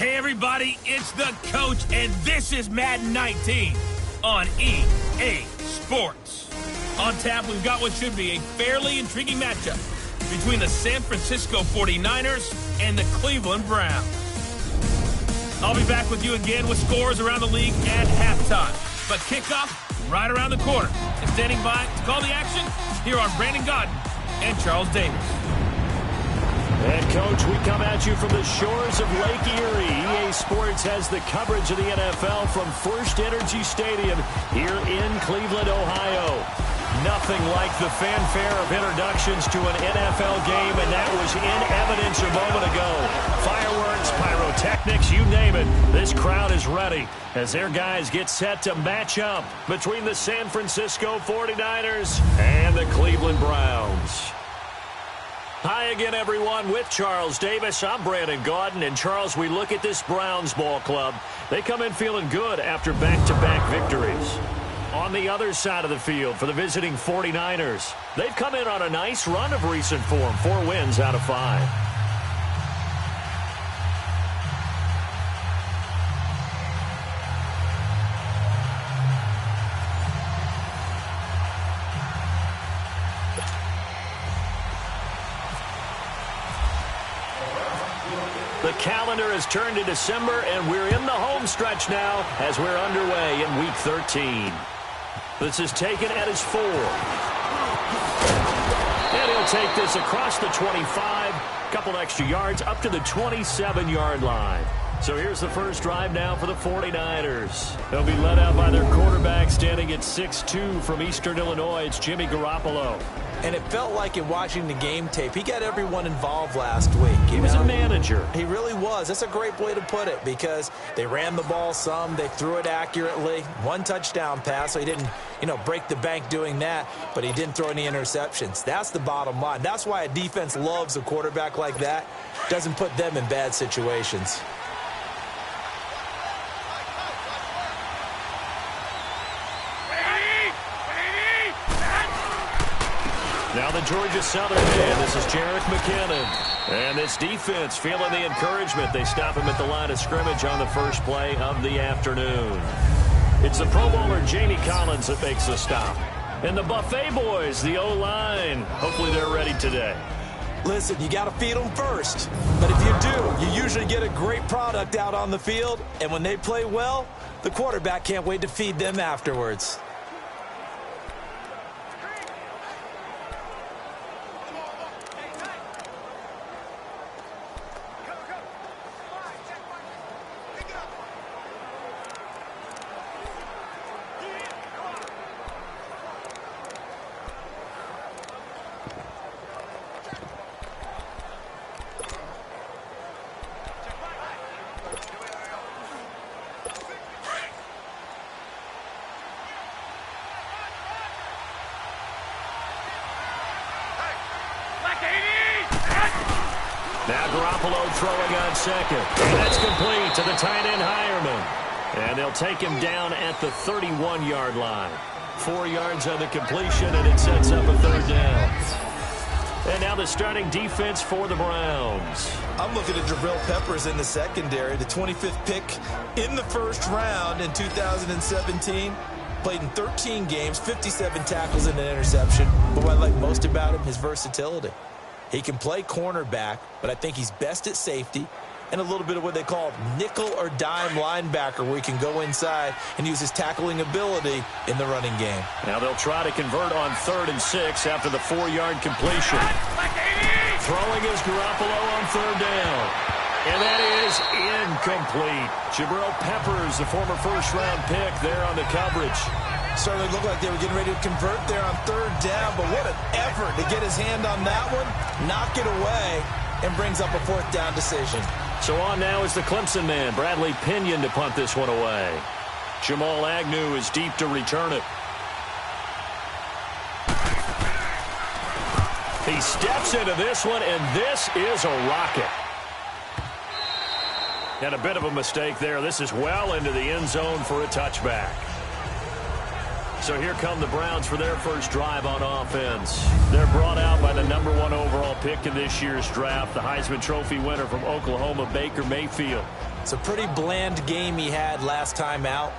Hey everybody, it's the coach, and this is Madden 19 on EA Sports. On tap, we've got what should be a fairly intriguing matchup between the San Francisco 49ers and the Cleveland Browns. I'll be back with you again with scores around the league at halftime. But kickoff right around the corner. And standing by to call the action, here are Brandon Gaudin and Charles Davis. And, Coach, we come at you from the shores of Lake Erie. EA Sports has the coverage of the NFL from First Energy Stadium here in Cleveland, Ohio. Nothing like the fanfare of introductions to an NFL game, and that was in evidence a moment ago. Fireworks, pyrotechnics, you name it. This crowd is ready as their guys get set to match up between the San Francisco 49ers and the Cleveland Browns. Hi again, everyone, with Charles Davis. I'm Brandon Gaudin, and Charles, we look at this Browns ball club. They come in feeling good after back-to-back victories. On the other side of the field for the visiting 49ers, they've come in on a nice run of recent form, 4 wins out of 5. The calendar has turned to December, and we're in the home stretch now as we're underway in Week 13. This is taken at his 4. And he'll take this across the 25, couple extra yards up to the 27-yard line. So here's the first drive now for the 49ers. They'll be led out by their quarterback standing at 6'2" from Eastern Illinois. It's Jimmy Garoppolo. And it felt like in watching the game tape, he got everyone involved last week. He was a manager. He really was. That's a great way to put it because they ran the ball some. They threw it accurately. 1 touchdown pass, so he didn't, break the bank doing that, but he didn't throw any interceptions. That's the bottom line. That's why a defense loves a quarterback like that. Doesn't put them in bad situations. Now the Georgia Southern man, this is Jerick McKinnon. And this defense feeling the encouragement. They stop him at the line of scrimmage on the first play of the afternoon. It's the Pro Bowler Jamie Collins that makes the stop. And the Buffet boys, the O-line. Hopefully they're ready today. Listen, you got to feed them first. But if you do, you usually get a great product out on the field. And when they play well, the quarterback can't wait to feed them afterwards. Now Garoppolo throwing on second. And that's complete to the tight end Hireman. And they'll take him down at the 31-yard line. 4 yards on the completion, and it sets up a 3rd down. And now the starting defense for the Browns. I'm looking at Jabril Peppers in the secondary, the 25th pick in the first round in 2017. Played in 13 games, 57 tackles and an interception. But what I like most about him, his versatility. He can play cornerback, but I think he's best at safety and a little bit of what they call nickel or dime linebacker, where he can go inside and use his tackling ability in the running game. Now they'll try to convert on 3rd and 6 after the 4-yard completion. Throwing is Garoppolo on 3rd down. And that is incomplete. Jabril Peppers, the former first-round pick, there on the coverage. Certainly looked like they were getting ready to convert there on 3rd down, but what an effort to get his hand on that one, knock it away, and brings up a 4th down decision. So on now is the Clemson man, Bradley Pinion, to punt this one away. Jamal Agnew is deep to return it. He steps into this one, and this is a rocket. And a bit of a mistake there. This is well into the end zone for a touchback. So here come the Browns for their first drive on offense. They're brought out by the #1 overall pick in this year's draft, the Heisman Trophy winner from Oklahoma, Baker Mayfield. It's a pretty bland game he had last time out.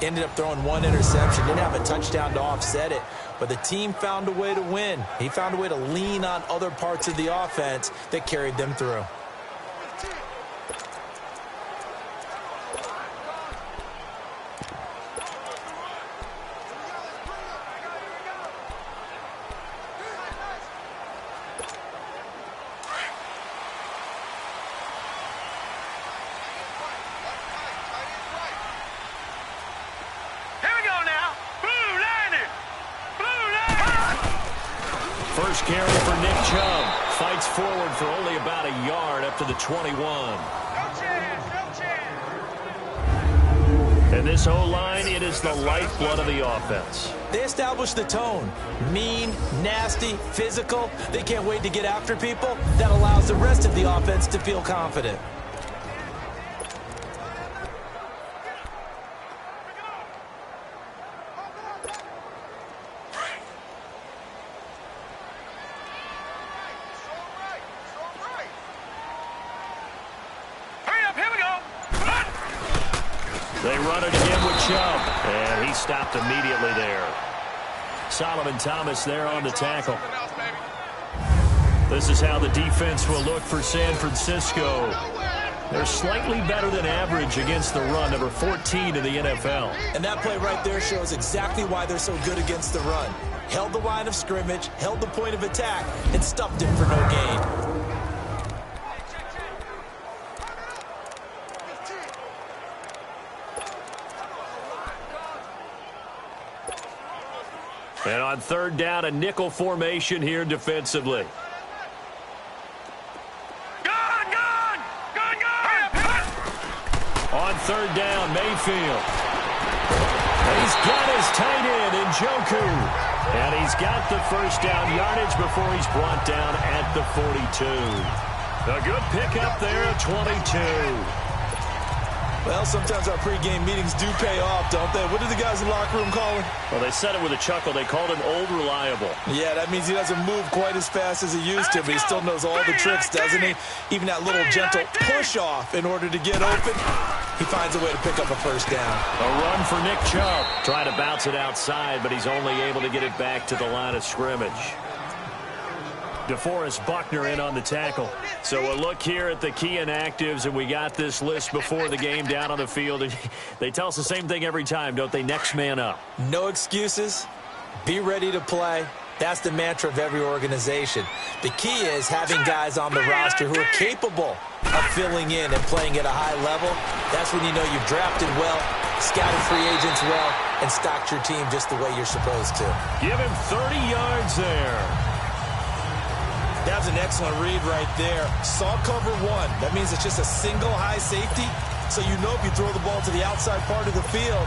Ended up throwing one interception. Didn't have a touchdown to offset it. But the team found a way to win. He found a way to lean on other parts of the offense that carried them through. First carry for Nick Chubb. Fights forward for only about a yard up to the 21. No chance, no chance. And this O-line, it is the lifeblood of the offense. They establish the tone. Mean, nasty, physical. They can't wait to get after people. That allows the rest of the offense to feel confident. They run it again with Chubb, and he stopped immediately there. Solomon Thomas there on the tackle. This is how the defense will look for San Francisco. They're slightly better than average against the run, number 14 in the NFL. And that play right there shows exactly why they're so good against the run. Held the line of scrimmage, held the point of attack, and stuffed him for no gain. And on third down, a nickel formation here defensively. On third down, Mayfield. And he's got his tight end in Njoku. And he's got the first down yardage before he's brought down at the 42. A good pickup there at 22. Well, sometimes our pregame meetings do pay off, don't they? What do the guys in the locker room call him? Well, they said it with a chuckle. They called him Old Reliable. Yeah, that means he doesn't move quite as fast as he used to, but he still knows all the tricks, doesn't he? Even that little gentle push-off in order to get open, he finds a way to pick up a first down. A run for Nick Chubb. Trying to bounce it outside, but he's only able to get it back to the line of scrimmage. DeForest Buckner in on the tackle. So a look here at the key inactives, and we got this list before the game down on the field. And they tell us the same thing every time, don't they? Next man up. No excuses. Be ready to play. That's the mantra of every organization. The key is having guys on the roster who are capable of filling in and playing at a high level. That's when you know you've drafted well, scouted free agents well, and stocked your team just the way you're supposed to. Give him 30 yards there. That was an excellent read right there. Saw cover one. That means it's just a single high safety. So you know if you throw the ball to the outside part of the field,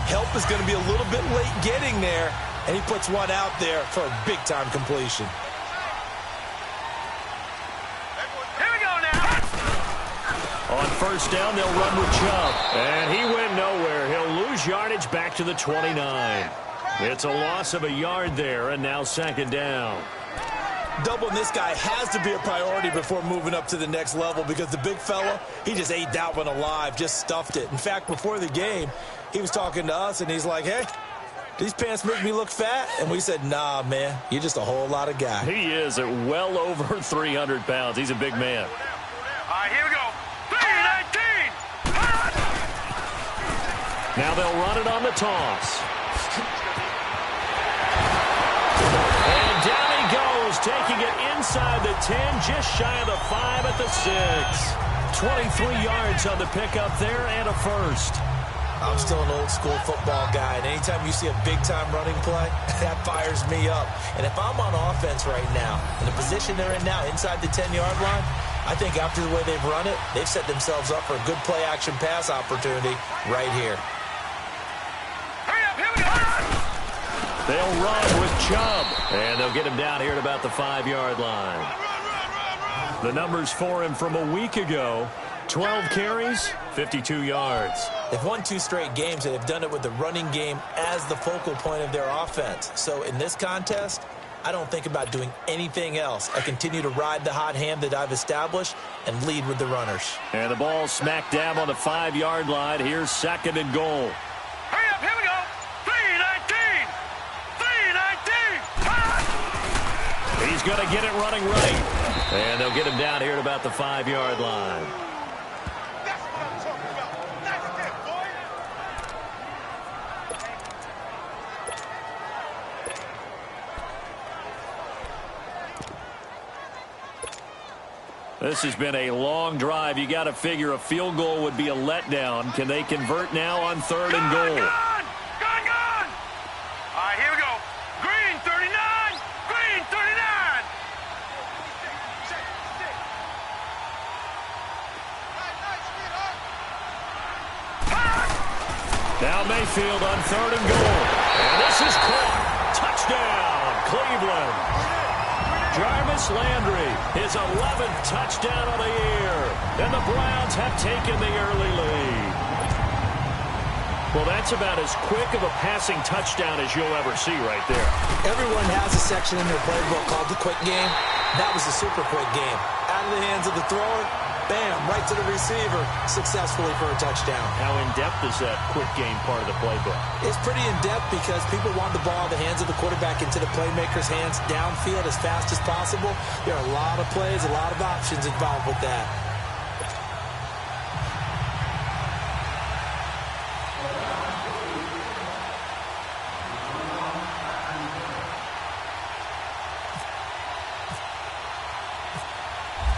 help is going to be a little bit late getting there. And he puts one out there for a big-time completion. Here we go now. On first down, they'll run with Chubb. And he went nowhere. He'll lose yardage back to the 29. It's a loss of a yard there, and now second down. Doubling this guy has to be a priority before moving up to the next level because the big fella, he just ate that one alive, just stuffed it. In fact, before the game, he was talking to us, and he's like, hey, these pants make me look fat? And we said, nah, man, you're just a whole lot of guy. He is at well over 300 pounds. He's a big man. All right, here we go. 319. Now they'll run it on the toss. Down he goes, taking it inside the 10, just shy of the 5 at the 6. 23 yards on the pickup there and a first. I'm still an old-school football guy, and anytime you see a big-time running play, that fires me up. And if I'm on offense right now, in the position they're in now, inside the 10-yard line, I think after the way they've run it, they've set themselves up for a good play-action pass opportunity right here. They'll run with Chubb, and they'll get him down here at about the 5-yard line. The numbers for him from a week ago, 12 carries, 52 yards. They've won 2 straight games, and they've done it with the running game as the focal point of their offense. So in this contest, I don't think about doing anything else. I continue to ride the hot hand that I've established and lead with the runners. And the ball smack dab on the 5-yard line. Here's 2nd and goal. Hurry up, here we go. 3-19. 3-19. He's going to get it running right. And they'll get him down here at about the 5-yard line. That's what I'm talking about. That's it, boy. This has been a long drive. You got to figure a field goal would be a letdown. Can they convert now on 3rd and goal? Gone. All right, here we go. Green 39. Green 39. Now Mayfield on 3rd and goal. And this is caught. Touchdown, Cleveland. Jarvis Landry, his 11th touchdown of the year. And the Browns have taken the early lead. Well, that's about as quick of a passing touchdown as you'll ever see right there. Everyone has a section in their playbook called the quick game. That was a super quick game. Out of the hands of the thrower, bam, right to the receiver, successfully for a touchdown. How in-depth is that quick game part of the playbook? It's pretty in-depth because people want the ball in the hands of the quarterback into the playmaker's hands downfield as fast as possible. There are a lot of plays, a lot of options involved with that.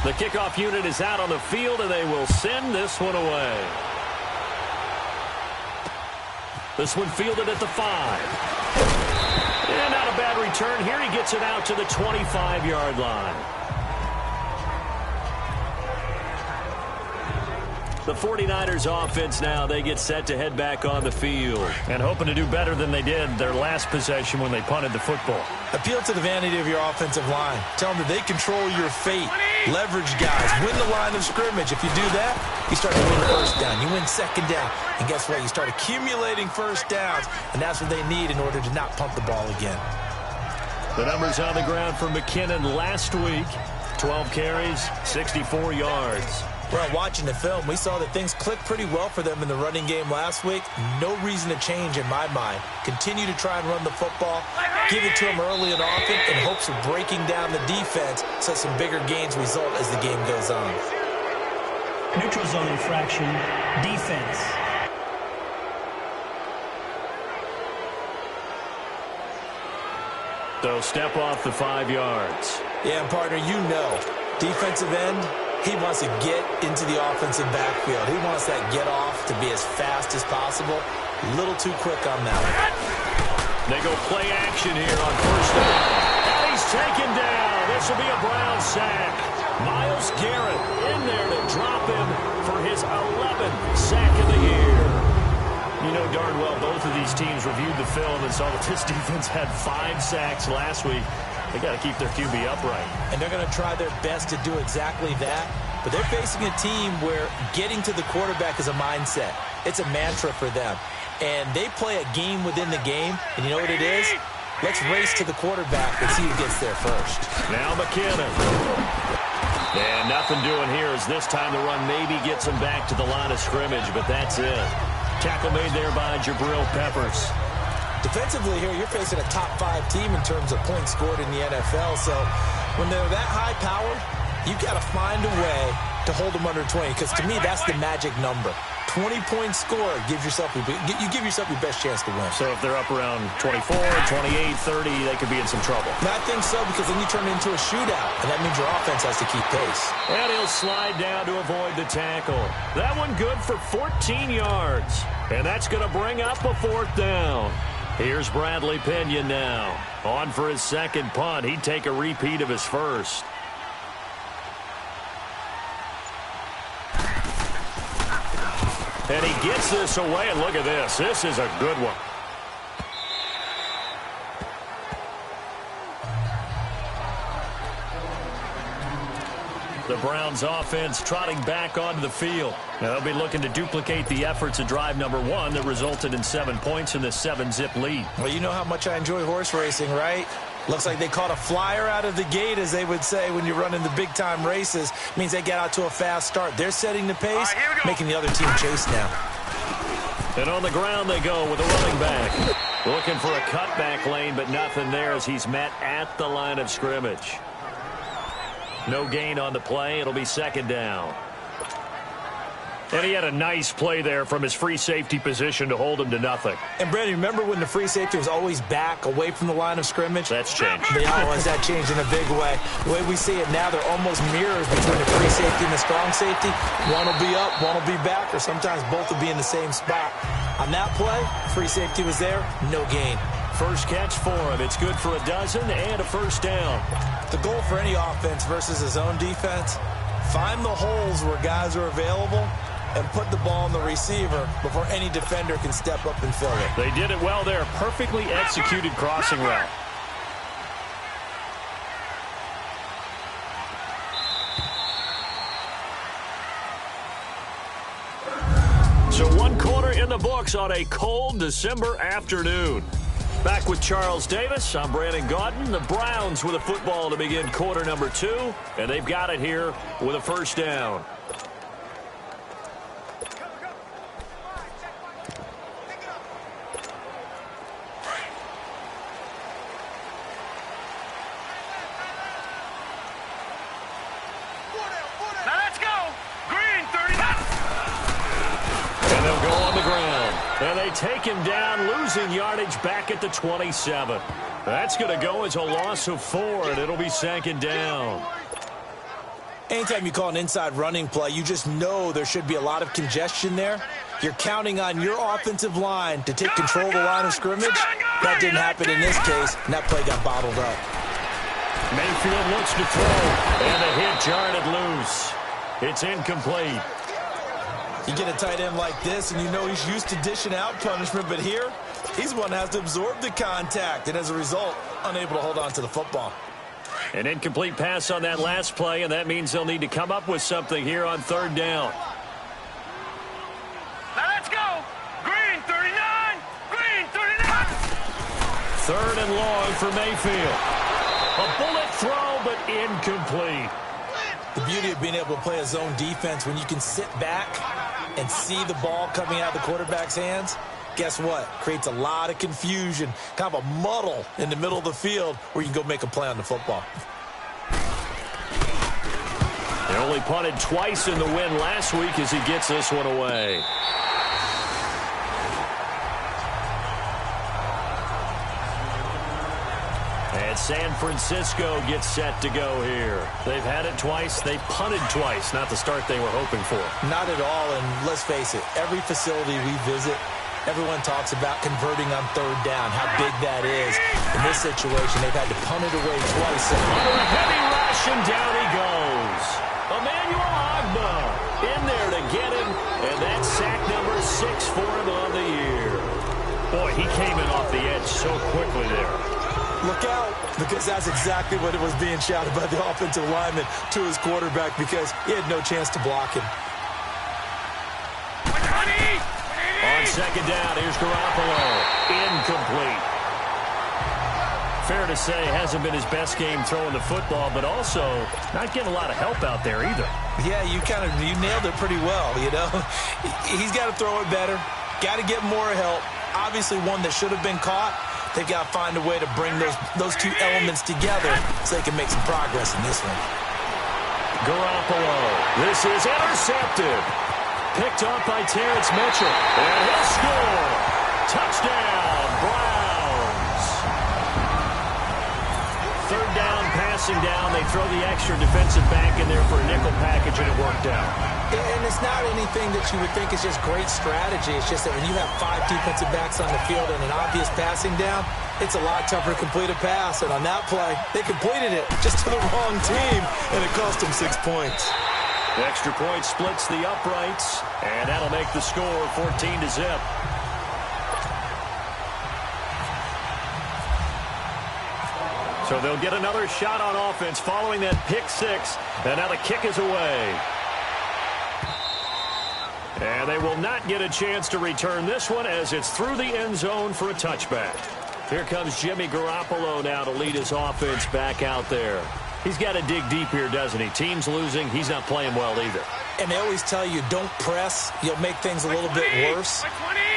The kickoff unit is out on the field, and they will send this one away. This one fielded at the 5. And not a bad return here. He gets it out to the 25-yard line. The 49ers offense now, they get set to head back on the field. And hoping to do better than they did their last possession when they punted the football. Appeal to the vanity of your offensive line. Tell them that they control your fate. Leverage guys. Win the line of scrimmage. If you do that, you start to win first down. You win second down. And guess what? You start accumulating first downs. And that's what they need in order to not punt the ball again. The numbers on the ground for McKinnon last week. 12 carries, 64 yards. Well, watching the film, we saw that things clicked pretty well for them in the running game last week. No reason to change in my mind. Continue to try and run the football, give it to them early and often in hopes of breaking down the defense so some bigger gains result as the game goes on. Neutral zone infraction, defense. So step off the 5 yards. Yeah, and partner, you know, defensive end, he wants to get into the offensive backfield. He wants that get off to be as fast as possible. A little too quick on that one. They go play action here on 1st down. And he's taken down. This will be a Brown sack. Myles Garrett in there to drop him for his 11th sack of the year. You know darn well both of these teams reviewed the film and saw that this defense had 5 sacks last week. They got to keep their QB upright. And they're going to try their best to do exactly that. But they're facing a team where getting to the quarterback is a mindset. It's a mantra for them. And they play a game within the game. And you know what it is? Let's race to the quarterback and see who gets there first. Now McKinnon. And nothing doing here as this time the run maybe gets him back to the line of scrimmage, but that's it. Tackle made there by Jabril Peppers. Defensively here, you're facing a top 5 team in terms of points scored in the NFL. So when they're that high-powered, you've got to find a way to hold them under 20. Because to me, that's the magic number. 20-point score gives yourself you give yourself your best chance to win. So if they're up around 24, 28, 30, they could be in some trouble. And I think so, because then you turn it into a shootout, and that means your offense has to keep pace. And he'll slide down to avoid the tackle. That one good for 14 yards. And that's going to bring up a 4th down. Here's Bradley Pinion now. On for his 2nd punt. He'd take a repeat of his first. And he gets this away, and look at this. This is a good one. The Browns offense trotting back onto the field. Now they'll be looking to duplicate the efforts of drive number 1 that resulted in 7 points in this 7-zip lead. Well, you know how much I enjoy horse racing, right? Looks like they caught a flyer out of the gate, as they would say when you're running the big-time races. Means they get out to a fast start. They're setting the pace, making the other team chase now. And on the ground they go with a running back. Looking for a cutback lane, but nothing there as he's met at the line of scrimmage. No gain on the play. It'll be second down. And he had a nice play there from his free safety position to hold him to nothing. And, Brandon, remember when the free safety was always back away from the line of scrimmage? That's changed. Yeah, has that changed in a big way? The way we see it now, they're almost mirrors between the free safety and the strong safety. One will be up, one will be back, or sometimes both will be in the same spot. On that play, free safety was there, no gain. First catch for him. It's good for a dozen and a first down. The goal for any offense versus his own defense, find the holes where guys are available and put the ball on the receiver before any defender can step up and fill it. They did it well there. Perfectly executed crossing route. So 1 quarter in the books on a cold December afternoon. Back with Charles Davis, I'm Brandon Gaudin. The Browns with a football to begin quarter number 2, and they've got it here with a first down. Take him down, losing yardage back at the 27. That's going to go as a loss of 4, and it'll be second down. Anytime you call an inside running play, you just know there should be a lot of congestion there. You're counting on your offensive line to take control of the line of scrimmage. That didn't happen in this case, and that play got bottled up. Mayfield looks to throw, and the hit jarred it loose. It's incomplete. You get a tight end like this, and you know he's used to dishing out punishment, but here, he's the one that has to absorb the contact, and as a result, unable to hold on to the football. An incomplete pass on that last play, and that means they'll need to come up with something here on third down. Now let's go! Green 39! Green 39! Third and long for Mayfield. A bullet throw, but incomplete. The beauty of being able to play a zone defense when you can sit back and see the ball coming out of the quarterback's hands, guess what? Creates a lot of confusion, kind of a muddle in the middle of the field where you can go make a play on the football. They only punted twice in the win last week as he gets this one away. And San Francisco gets set to go here. They've had it twice. They've punted twice. Not the start they were hoping for. Not at all, and let's face it, every facility we visit, everyone talks about converting on third down, how big that is. In this situation, they've had to punt it away twice. Under a heavy rush, and down he goes. Emmanuel Agba in there to get him, and that's sack number 6 for him on the year. Boy, he came in off the edge so quickly there. Look out, because that's exactly what it was being shouted by the offensive lineman to his quarterback, because he had no chance to block him. On second down, here's Garoppolo. Incomplete. Fair to say, hasn't been his best game throwing the football, but also not getting a lot of help out there either. Yeah, you nailed it pretty well, you know. He's got to throw it better, got to get more help. Obviously one that should have been caught. They've got to find a way to bring those two elements together so they can make some progress in this one. Garoppolo. This is intercepted. Picked off by Terrence Mitchell. And he'll score. Touchdown, Browns. Third down, passing down. They throw the extra defensive back in there for a nickel package, and it worked out. And it's not anything that you would think is just great strategy. It's just that when you have 5 defensive backs on the field and an obvious passing down, it's a lot tougher to complete a pass. And on that play, they completed it just to the wrong team, and it cost them 6 points. The extra point splits the uprights, and that'll make the score 14-0. So they'll get another shot on offense following that pick 6, and now the kick is away. And they will not get a chance to return this one as it's through the end zone for a touchback. Here comes Jimmy Garoppolo now to lead his offense back out there. He's got to dig deep here, doesn't he? Team's losing. He's not playing well either. And they always tell you, don't press. You'll make things a little bit worse.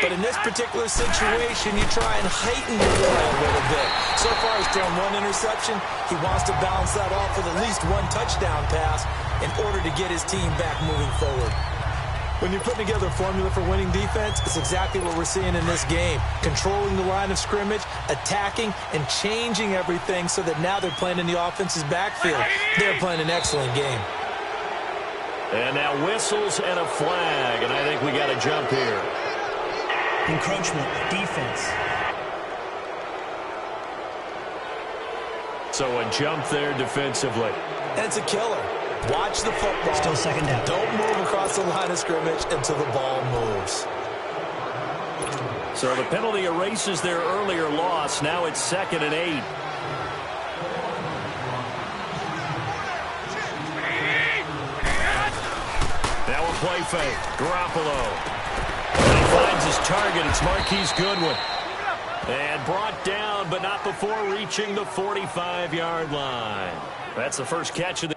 But in this particular situation, you try and heighten the play a little bit. So far, he's thrown one interception. He wants to balance that off with at least one touchdown pass in order to get his team back moving forward. When you're putting together a formula for winning defense, it's exactly what we're seeing in this game. Controlling the line of scrimmage, attacking, and changing everything so that now they're playing in the offense's backfield. They're playing an excellent game. And now whistles and a flag, and I think we got a jump here. Encroachment, defense. So a jump there defensively. And it's a killer. Watch the football. Still second down. Don't move across the line of scrimmage until the ball moves. So the penalty erases their earlier loss. Now it's 2nd and 8. Now a play fake. Garoppolo. And he finds his target. It's Marquise Goodwin. And brought down, but not before reaching the 45-yard line. That's the first catch of the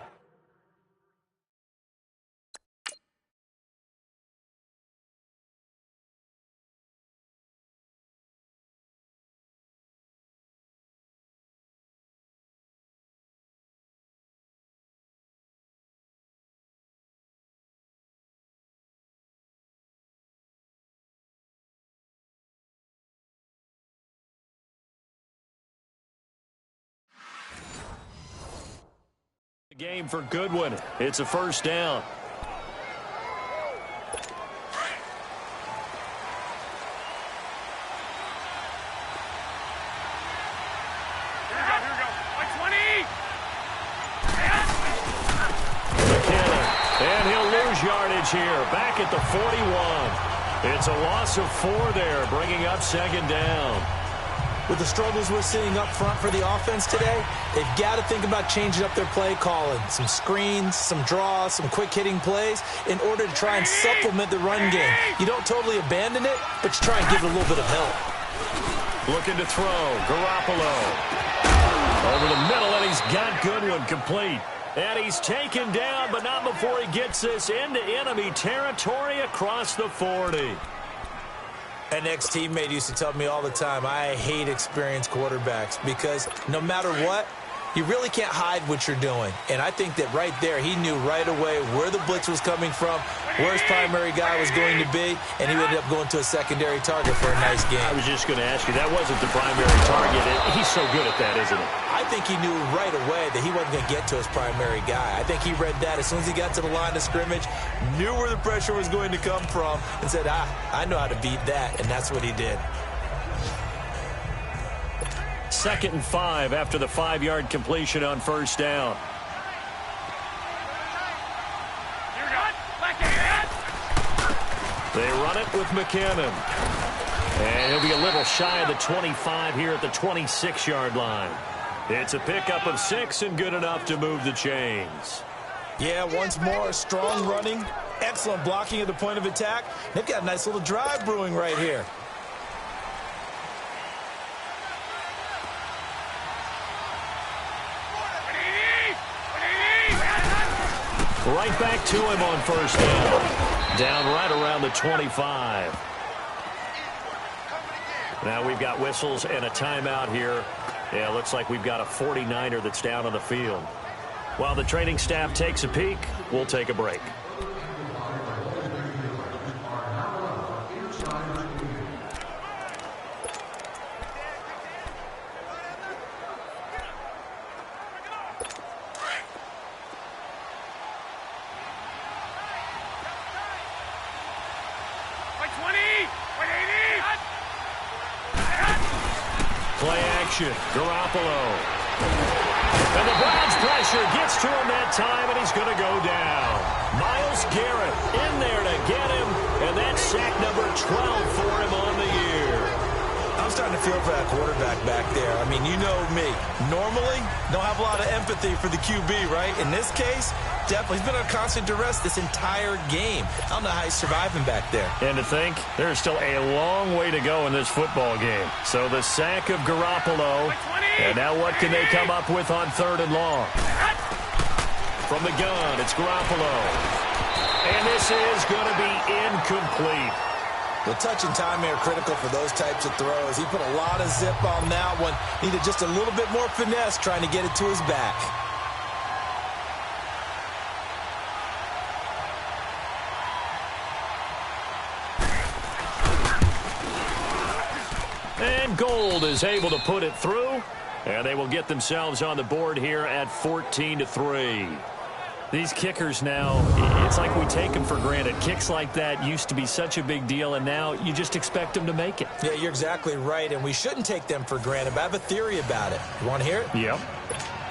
game for Goodwin. It's a first down. Here we go. 20. McKinnon. And he'll lose yardage here. Back at the 41. It's a loss of 4 there, bringing up 2nd down. With the struggles we're seeing up front for the offense today, they've got to think about changing up their play calling. Some screens, some draws, some quick-hitting plays in order to try and supplement the run game. You don't totally abandon it, but you try and give it a little bit of help. Looking to throw. Garoppolo. Over the middle, and he's got Goodwin complete. And he's taken down, but not before he gets this into enemy territory across the 40. An ex-teammate used to tell me all the time, I hate experienced quarterbacks because no matter what, you really can't hide what you're doing. And I think that right there, he knew right away where the blitz was coming from, where his primary guy was going to be, and he ended up going to a secondary target for a nice game. I was just going to ask you, that wasn't the primary target. He's so good at that, isn't he? I think he knew right away that he wasn't going to get to his primary guy. I think he read that as soon as he got to the line of scrimmage, knew where the pressure was going to come from, and said, I know how to beat that, and that's what he did. 2nd and 5 after the 5-yard completion on first down. They run it with McKinnon. And he'll be a little shy of the 25 here at the 26-yard line. It's a pickup of 6 and good enough to move the chains. Yeah, once more, strong running, excellent blocking at the point of attack. They've got a nice little drive brewing right here. Right back to him on first down. Down right around the 25. Now we've got whistles and a timeout here. Yeah, looks like we've got a 49er that's down on the field. While the training staff takes a peek, we'll take a break. Play action. Garoppolo. And the Browns pressure gets to him that time, and he's going to go down. Myles Garrett in there to get him, and that's sack number 12 for him on the year. I'm starting to feel for that quarterback back there. I mean, you know me. Normally, don't have a lot of empathy for the QB, right? In this case, definitely. He's been on constant duress this entire game. I don't know how he's surviving back there. And to think, there's still a long way to go in this football game. So the sack of Garoppolo. And now what can they come up with on 3rd and long? From the gun, it's Garoppolo. And this is going to be incomplete. The touch and time are critical for those types of throws. He put a lot of zip on that one. Needed just a little bit more finesse trying to get it to his back. And Gold is able to put it through. And they will get themselves on the board here at 14-3. These kickers now, it's like we take them for granted. Kicks like that used to be such a big deal, and now you just expect them to make it. Yeah, you're exactly right, and we shouldn't take them for granted, but I have a theory about it. You want to hear it? Yep.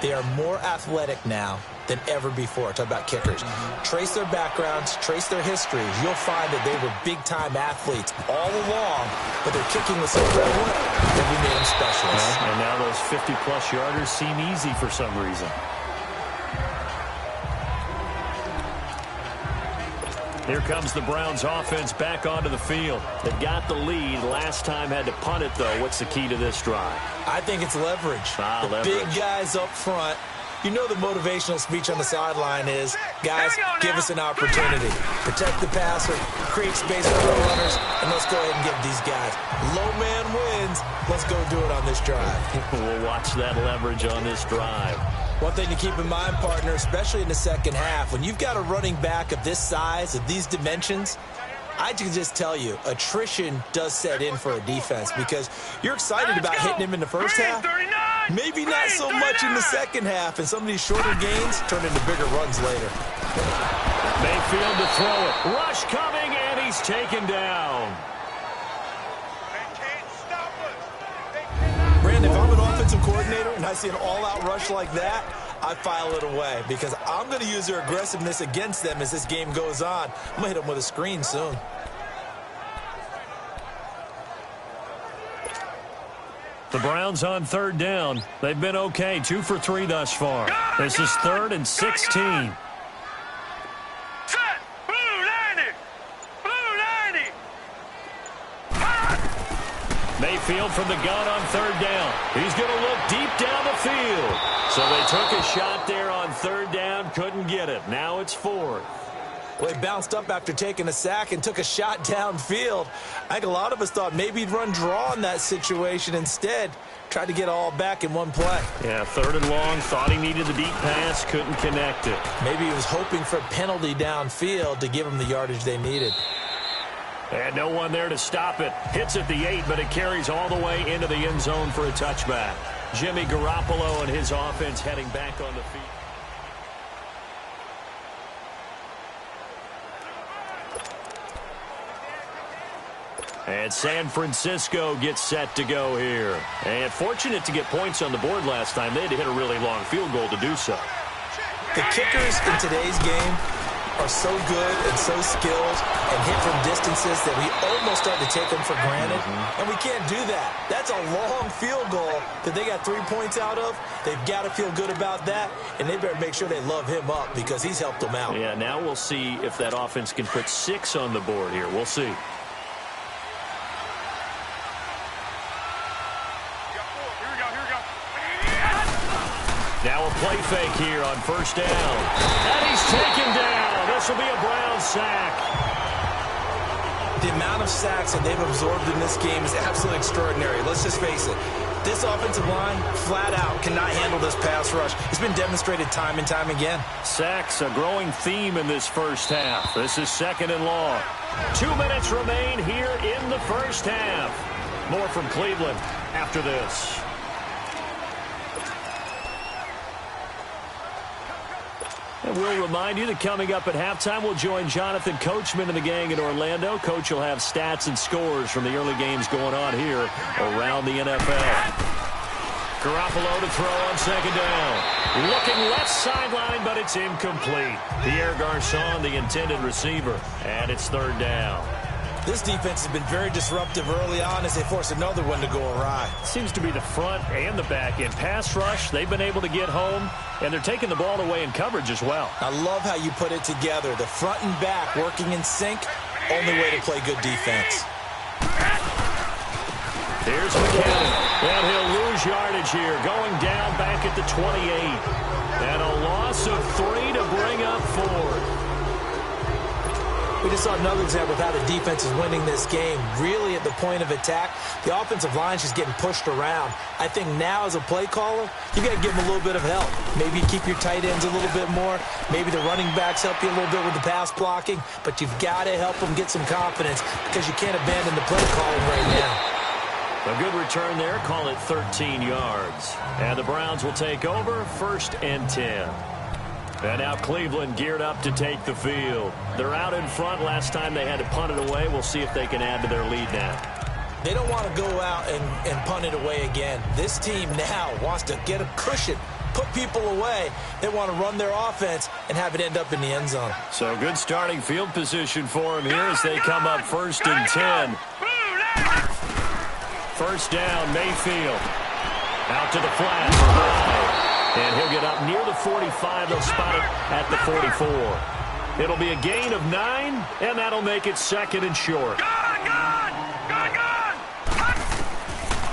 They are more athletic now than ever before. Talk about kickers. Trace their backgrounds, trace their histories. You'll find that they were big-time athletes all along, but their kicking was so prevalent that we made them specialists. And now those 50-plus yarders seem easy for some reason. Here comes the Browns offense back onto the field. They've got the lead. Last time had to punt it, though. What's the key to this drive? I think it's leverage. Leverage. Big guys up front. You know the motivational speech on the sideline is, guys, give us an opportunity. Protect the passer, create space for the runners, and let's go ahead and give these guys. Low man wins. Let's go do it on this drive. We'll watch that leverage on this drive. One thing to keep in mind, partner, especially in the second half, when you've got a running back of this size, of these dimensions, I can just tell you, attrition does set in for a defense because you're excited about hitting him in the first half. Maybe not so much in the second half, and some of these shorter gains turn into bigger runs later. Mayfield to throw it. Rush coming, and he's taken down. Brandon, if I'm an offensive coordinator and I see an all-out rush like that, I file it away because I'm going to use their aggressiveness against them as this game goes on. I'm going to hit them with a screen soon. The Browns on 3rd down. They've been okay, 2 for 3 thus far. This is 3rd and 16. Mayfield from the gun on 3rd down. He's going to look deep down the field. So they took a shot there on 3rd down, couldn't get it. Now it's 4th. Well, he bounced up after taking a sack and took a shot downfield. I think a lot of us thought maybe he'd run draw in that situation. Instead, tried to get all back in one play. Yeah, 3rd and long, thought he needed the deep pass, couldn't connect it. Maybe he was hoping for a penalty downfield to give him the yardage they needed. And no one there to stop it. Hits at the 8, but it carries all the way into the end zone for a touchback. Jimmy Garoppolo and his offense heading back on the field. And San Francisco gets set to go here. And fortunate to get points on the board last time. They had to hit a really long field goal to do so. The kickers in today's game are so good and so skilled and hit from distances that we almost start to take them for granted. And we can't do that. That's a long field goal that they got 3 points out of. They've got to feel good about that, and they better make sure they love him up because he's helped them out. Yeah, now we'll see if that offense can put 6 on the board here. We'll see. Now a play fake here on 1st down. And he's taken down. This will be a Browns sack. The amount of sacks that they've absorbed in this game is absolutely extraordinary. Let's just face it. This offensive line, flat out, cannot handle this pass rush. It's been demonstrated time and time again. Sacks, a growing theme in this first half. This is 2nd and long. 2 minutes remain here in the first half. More from Cleveland after this. And we'll remind you that coming up at halftime, we'll join Jonathan Coachman and the gang in Orlando. Coach will have stats and scores from the early games going on here around the NFL. Garoppolo to throw on 2nd down. Looking left sideline, but it's incomplete. Pierre Garçon, the intended receiver, and it's 3rd down. This defense has been very disruptive early on as they force another one to go awry. Seems to be the front and the back end. Pass rush, they've been able to get home, and they're taking the ball away in coverage as well. I love how you put it together. The front and back working in sync, only way to play good defense. Here's McKinnon, and he'll lose yardage here, going down back at the 28. And a loss of 3 to bring up 4. We just saw another example of how the defense is winning this game. Really at the point of attack, the offensive line is just getting pushed around. I think now as a play caller, you got to give them a little bit of help. Maybe you keep your tight ends a little bit more. Maybe the running backs help you a little bit with the pass blocking. But you've got to help them get some confidence because you can't abandon the play calling right now. A good return there. Call it 13 yards. And the Browns will take over 1st and 10. And now Cleveland geared up to take the field. They're out in front. Last time they had to punt it away. We'll see if they can add to their lead now. They don't want to go out and punt it away again. This team now wants to get a cushion, put people away. They want to run their offense and have it end up in the end zone. So good starting field position for them here as they come up 1st and 10. 1st down, Mayfield. Out to the flat. And he'll get up near the 45. They'll spot it at the 44. It'll be a gain of 9, and that'll make it 2nd and short.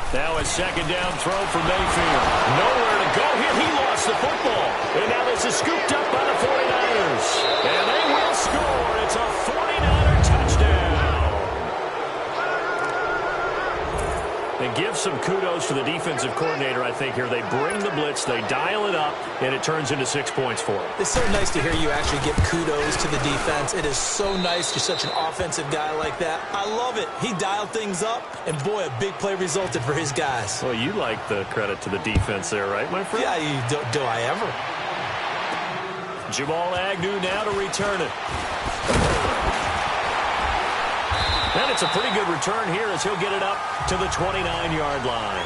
Now a 2nd down throw for Mayfield. Nowhere to go here. He lost the football. And now this is scooped up by the 49ers. And they will score. It's a 49er touchdown. And give some kudos to the defensive coordinator, I think, here. They bring the blitz, they dial it up, and it turns into 6 points for them. It's so nice to hear you actually give kudos to the defense. It is so nice you're such an offensive guy like that. I love it. He dialed things up, and boy, a big play resulted for his guys. Well, you like the credit to the defense there, right, my friend? Yeah, do I ever? Jamal Agnew now to return it. And it's a pretty good return here as he'll get it up to the 29-yard line.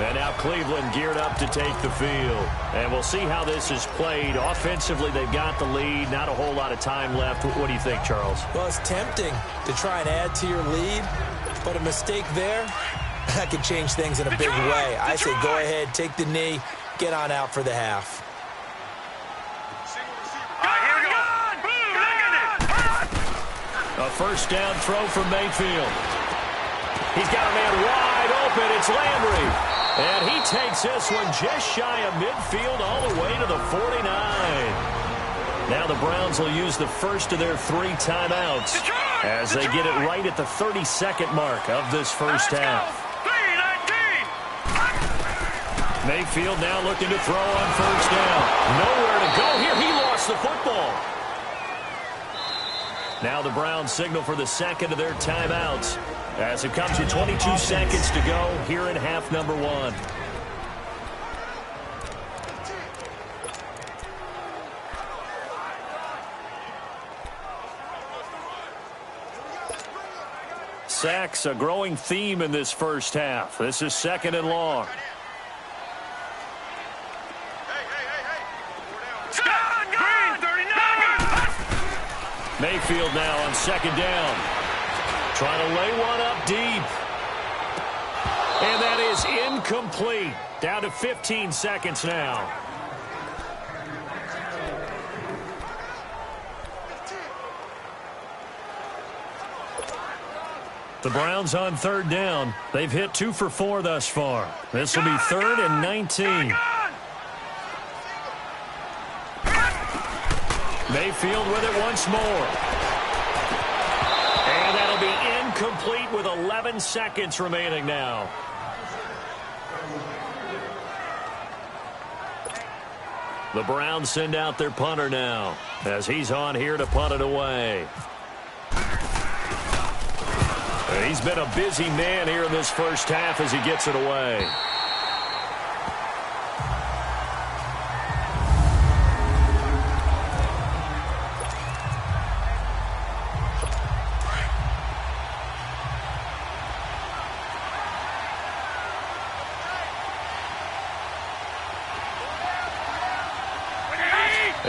And now Cleveland geared up to take the field. And we'll see how this is played. Offensively, they've got the lead. Not a whole lot of time left. What do you think, Charles? Well, it's tempting to try and add to your lead, but a mistake there, that could change things in a big way. I say go ahead, take the knee, get on out for the half. A 1st down throw for Mayfield. He's got a man wide open. It's Landry. And he takes this one just shy of midfield all the way to the 49. Now the Browns will use the first of their 3 timeouts as they get it right at the 32nd mark of this first half. Mayfield now looking to throw on 1st down. Nowhere to go here. He lost the football. Now the Browns signal for the 2nd of their timeouts as it comes with 22 seconds to go here in half number 1. Sacks, a growing theme in this first half. This is 2nd and long. Mayfield now on 2nd down. Trying to lay one up deep. And that is incomplete. Down to 15 seconds now. The Browns on 3rd down. They've hit 2 for 4 thus far. This will be 3rd and 19. Mayfield with it once more. And that'll be incomplete with 11 seconds remaining now. The Browns send out their punter now as he's on here to punt it away. And he's been a busy man here in this first half as he gets it away.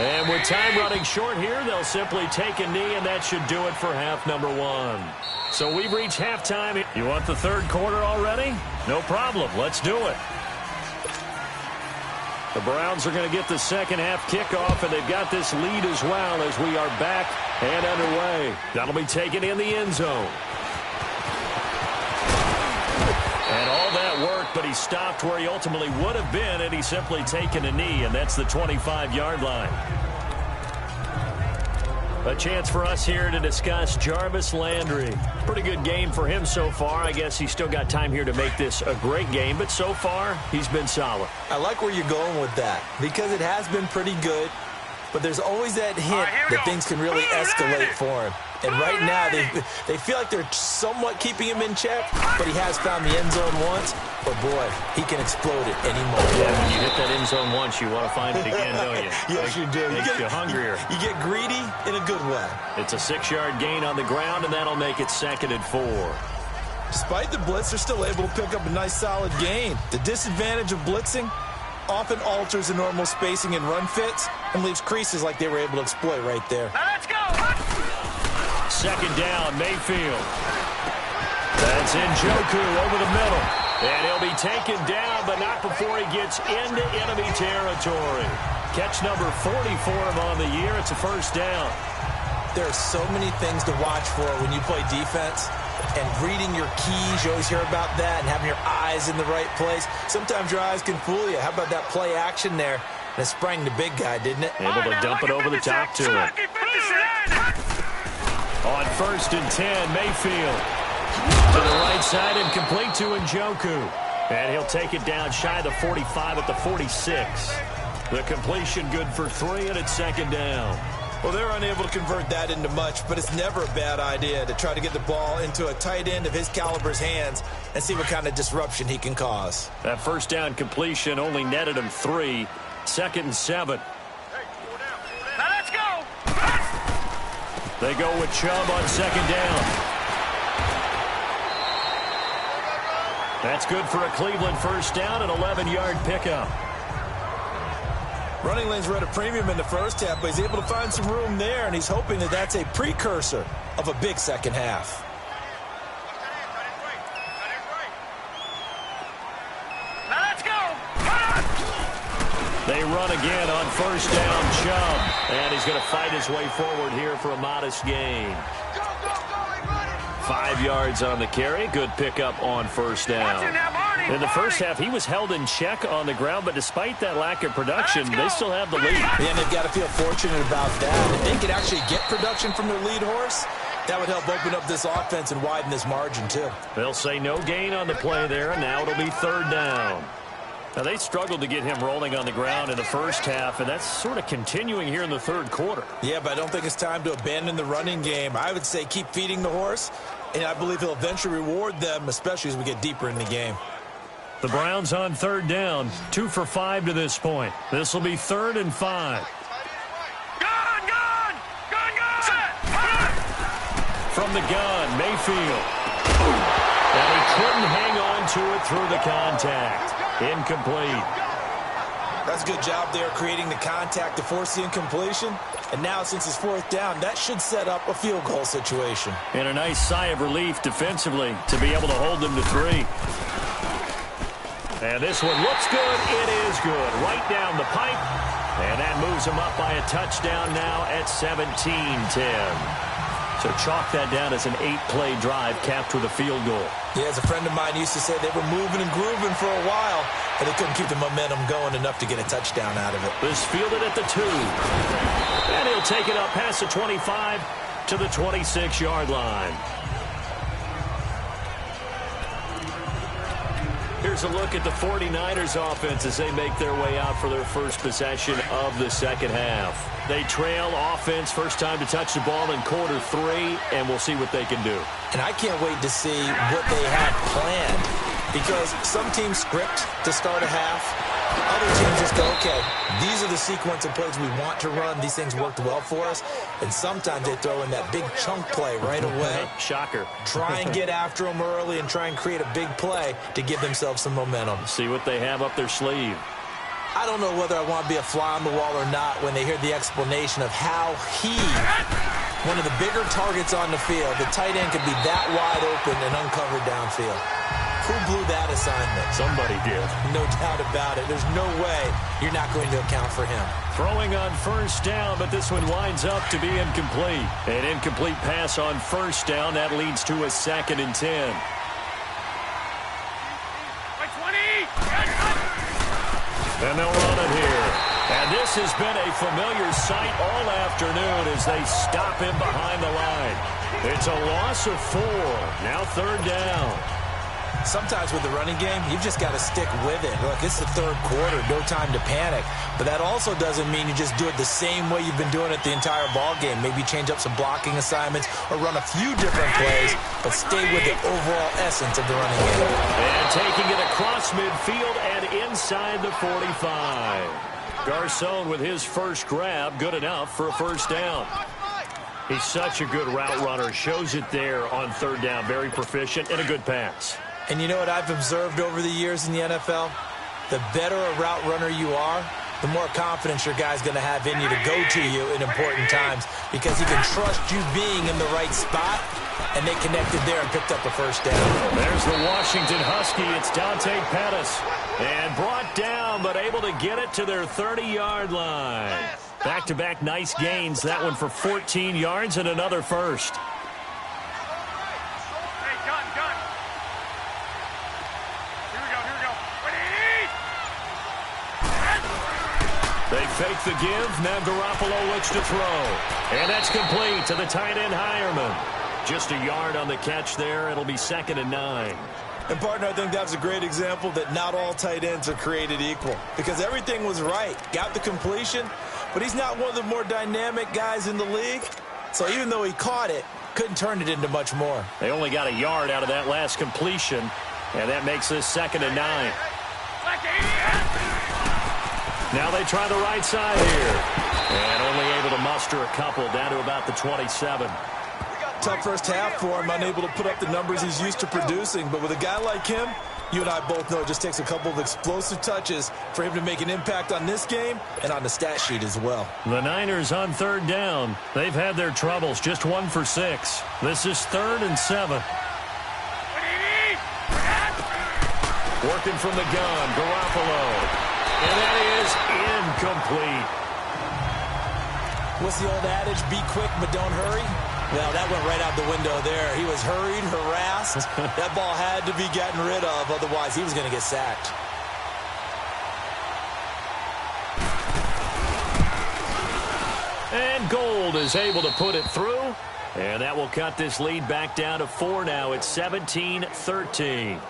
And with time running short here, they'll simply take a knee, and that should do it for half number one. So we've reached halftime. You want the third quarter already? No problem. Let's do it. The Browns are going to get the second half kickoff, and they've got this lead as well as we are back and underway. That'll be taken in the end zone. And all that work, but he stopped where he ultimately would have been, and he's simply taken a knee, and that's the 25-yard line. A chance for us here to discuss Jarvis Landry. Pretty good game for him so far. I guess he's still got time here to make this a great game, but so far, he's been solid. I like where you're going with that because it has been pretty good, but there's always that hint that things can really escalate for him. And right now, they feel like they're somewhat keeping him in check, but he has found the end zone once. But, boy, he can explode at any moment. Yeah, when you hit that end zone once, you want to find it again, don't you? Yes, you do. Makes you hungrier. You get greedy in a good way. It's a 6-yard gain on the ground, and that'll make it 2nd and 4. Despite the blitz, they're still able to pick up a nice, solid gain. The disadvantage of blitzing often alters the normal spacing and run fits and leaves creases like they were able to exploit right there. Now let's go. 2nd down, Mayfield. That's Njoku over the middle. And he'll be taken down, but not before he gets into enemy territory. Catch number 40 for him on the year. It's a first down. There are so many things to watch for when you play defense. And reading your keys, you always hear about that, and having your eyes in the right place. Sometimes your eyes can fool you. How about that play action there? And it sprang the big guy, didn't it? Able to dump it over the top to him. On 1st and 10, Mayfield. To the right side and complete to Njoku. And he'll take it down shy of the 45 at the 46. The completion good for 3, and it's 2nd down. Well, they're unable to convert that into much, but it's never a bad idea to try to get the ball into a tight end of his caliber's hands and see what kind of disruption he can cause. That first down completion only netted him 3. 2nd and 7. Now let's go. They go with Chubb on 2nd down. That's good for a Cleveland first down, an 11-yard pickup. Running lanes were at a premium in the first half, but he's able to find some room there, and he's hoping that that's a precursor of a big second half. Now let's go. They run again on 1st down, Chubb. And he's going to fight his way forward here for a modest gain. 5 yards on the carry. Good pickup on 1st down. In the first half, he was held in check on the ground, but despite that lack of production, they still have the lead. And they've got to feel fortunate about that. If they could actually get production from their lead horse, that would help open up this offense and widen this margin, too. They'll say no gain on the play there, and now it'll be 3rd down. Now, they struggled to get him rolling on the ground in the first half, and that's sort of continuing here in the 3rd quarter. Yeah, but I don't think it's time to abandon the running game. I would say keep feeding the horse, and I believe he'll eventually reward them, especially as we get deeper in the game. The Browns on 3rd down, 2 for 5 to this point. This will be 3rd and 5. Gun, gun! Gun, gun! From the gun, Mayfield. And he couldn't hang on to it through the contact. Incomplete. That's a good job there creating the contact to force the incompletion. And now, since it's 4th down, that should set up a field goal situation. And a nice sigh of relief defensively to be able to hold them to 3. And this one looks good. It is good. Right down the pipe. And that moves them up by a touchdown now at 17-10. So chalk that down as an 8-play drive capped with a field goal. Yeah, as a friend of mine used to say, they were moving and grooving for a while, but they couldn't keep the momentum going enough to get a touchdown out of it. This fielded at the 2. And he'll take it up past the 25 to the 26-yard line. Here's a look at the 49ers offense as they make their way out for their first possession of the second half. They trail offense, first time to touch the ball in quarter 3, and we'll see what they can do. And I can't wait to see what they have planned, because some teams script to start a half. Other teams just go, okay, these are the sequence of plays we want to run. These things worked well for us. And sometimes they throw in that big chunk play right away. Shocker. Try and get after them early and try and create a big play to give themselves some momentum. See what they have up their sleeve. I don't know whether I want to be a fly on the wall or not when they hear the explanation of how he, one of the bigger targets on the field, the tight end could be that wide open and uncovered downfield. Who blew that assignment? Somebody did. No doubt about it. There's no way you're not going to account for him. Throwing on first down, but this one winds up to be incomplete. An incomplete pass on first down. That leads to a 2nd and 10. And they'll run it here. And this has been a familiar sight all afternoon as they stop him behind the line. It's a loss of 4. Now 3rd down. Sometimes with the running game, you've just got to stick with it. Look, it's the 3rd quarter, no time to panic. But that also doesn't mean you just do it the same way you've been doing it the entire ball game. Maybe change up some blocking assignments or run a few different plays, but stay with the overall essence of the running game. And taking it across midfield and inside the 45. Garcon with his first grab, good enough for a first down. He's such a good route runner. Shows it there on 3rd down. Very proficient and a good pass. And you know what I've observed over the years in the NFL? The better a route runner you are, the more confidence your guy's going to have in you to go to you in important times because he can trust you being in the right spot, and they connected there and picked up a first down. There's the Washington Husky. It's Dante Pettis. And brought down, but able to get it to their 30-yard line. Back-to-back nice gains. That one for 14 yards and another first. They fake the give. Now Garoppolo looks to throw. And that's complete to the tight end Hireman. Just a yard on the catch there. It'll be 2nd and 9. And, partner, I think that was a great example that not all tight ends are created equal because everything was right. Got the completion, but he's not one of the more dynamic guys in the league. So even though he caught it, couldn't turn it into much more. They only got a yard out of that last completion, and that makes this 2nd and 9. Now they try the right side here. And only able to muster a couple down to about the 27. Tough first half for him, unable to put up the numbers he's used to producing. But with a guy like him, you and I both know it just takes a couple of explosive touches for him to make an impact on this game and on the stat sheet as well. The Niners on 3rd down. They've had their troubles, just 1 for 6. This is 3rd and 7. Working from the gun, Garoppolo. And that is incomplete. What's the old adage? Be quick, but don't hurry. Well, that went right out the window there. He was hurried, harassed. That ball had to be gotten rid of, otherwise he was going to get sacked. And Gold is able to put it through. And that will cut this lead back down to 4 now. It's 17-13.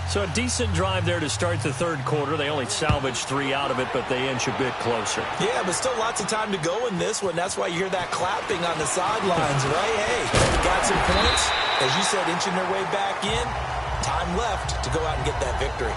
So a decent drive there to start the 3rd quarter. They only salvaged 3 out of it, but they inch a bit closer. Yeah, but still lots of time to go in this one. That's why you hear that clapping on the sidelines, right? Hey, got some points. As you said, inching their way back in. Time left to go out and get that victory.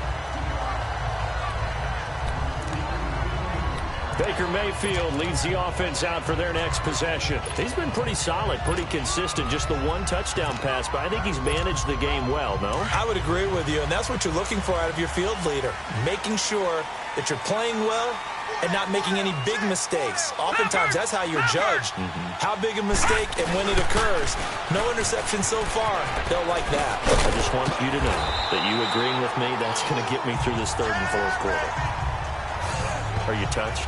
Baker Mayfield leads the offense out for their next possession. He's been pretty solid, pretty consistent. Just the 1 touchdown pass, but I think he's managed the game well, no? I would agree with you, and that's what you're looking for out of your field leader. Making sure that you're playing well and not making any big mistakes. Oftentimes, that's how you're judged. How big a mistake and when it occurs. No interception so far. They'll like that. I just want you to know that you agreeing with me, that's going to get me through this 3rd and 4th quarter. Are you touched?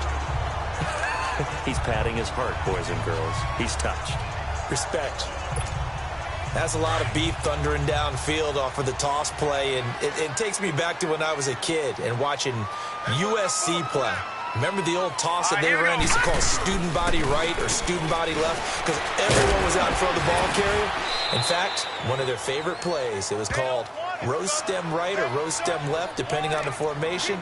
He's patting his heart, boys and girls. He's touched. Respect. That's a lot of beef thundering downfield off of the toss play, and it takes me back to when I was a kid and watching USC play. Remember the old toss that they ran? Used to call student body right or student body left because everyone was out in front of the ball carrier. In fact, one of their favorite plays, it was called rose stem right or rose stem left, depending on the formation.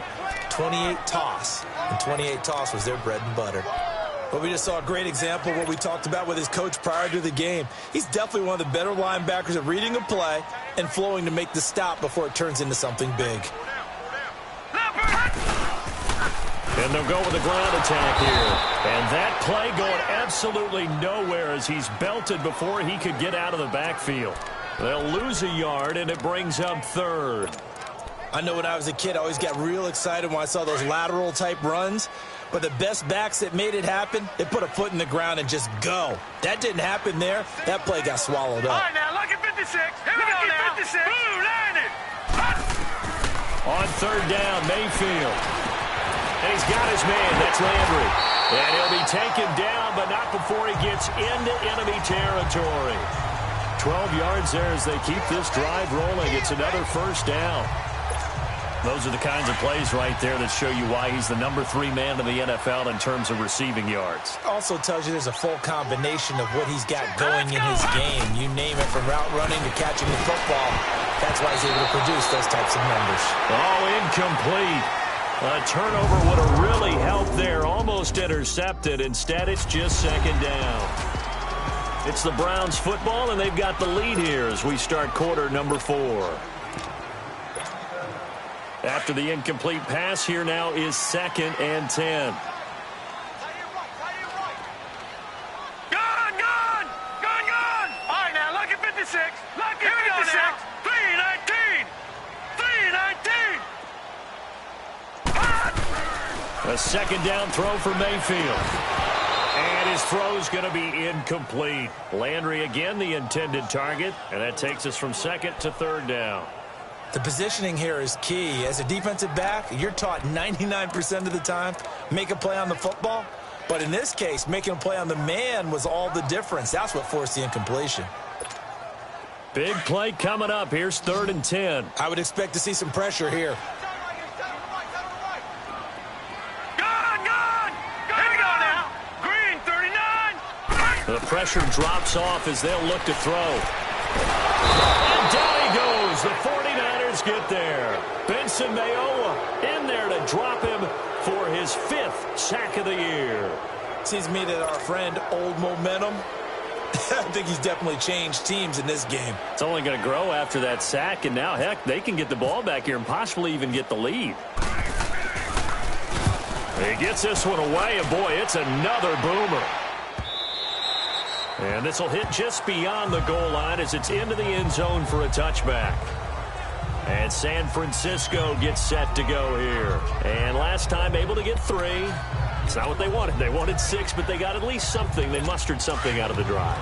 28 toss, and 28 toss was their bread and butter. But we just saw a great example of what we talked about with his coach prior to the game. He's definitely one of the better linebackers at reading a play and flowing to make the stop before it turns into something big. And they'll go with a ground attack here. And that play going absolutely nowhere as he's belted before he could get out of the backfield. They'll lose a yard, and it brings up 3rd. I know when I was a kid, I always got real excited when I saw those lateral-type runs. But the best backs that made it happen, they put a foot in the ground and just go. That didn't happen there. That play got swallowed up. All right, now, look at 56. Here we go now. 56. Blue, line it. On third down, Mayfield. And he's got his man. That's Landry. And he'll be taken down, but not before he gets into enemy territory. 12 yards there as they keep this drive rolling. It's another first down. Those are the kinds of plays right there that show you why he's the number 3 man in the NFL in terms of receiving yards. Also tells you there's a full combination of what he's got going in his game. You name it, from route running to catching the football. That's why he's able to produce those types of numbers. Oh, incomplete. A turnover would have really helped there. Almost intercepted. Instead, it's just second down. It's the Browns football, and they've got the lead here as we start quarter number 4. After the incomplete pass, here now is 2nd and 10. Gone! All right, now, look at 56. Look at 56. 319. 319. A second down throw for Mayfield. And his throw's going to be incomplete. Landry again the intended target, and that takes us from 2nd to 3rd down. The positioning here is key. As a defensive back, you're taught 99% of the time, make a play on the football. But in this case, making a play on the man was all the difference. That's what forced the incompletion. Big play coming up. Here's 3rd and 10. I would expect to see some pressure here. Gone! Here we go now. Green, 39. The pressure drops off as they'll look to throw. And down he goes. The 49ers get there. Benson Mayowa in there to drop him for his 5th sack of the year. Seems to me that our friend, Old Momentum, I think he's definitely changed teams in this game. It's only going to grow after that sack, and now, heck, they can get the ball back here and possibly even get the lead. He gets this one away, and boy, it's another boomer. And this will hit just beyond the goal line as it's into the end zone for a touchback. And San Francisco gets set to go here. And last time able to get 3. It's not what they wanted. They wanted 6, but they got at least something. They mustered something out of the drive.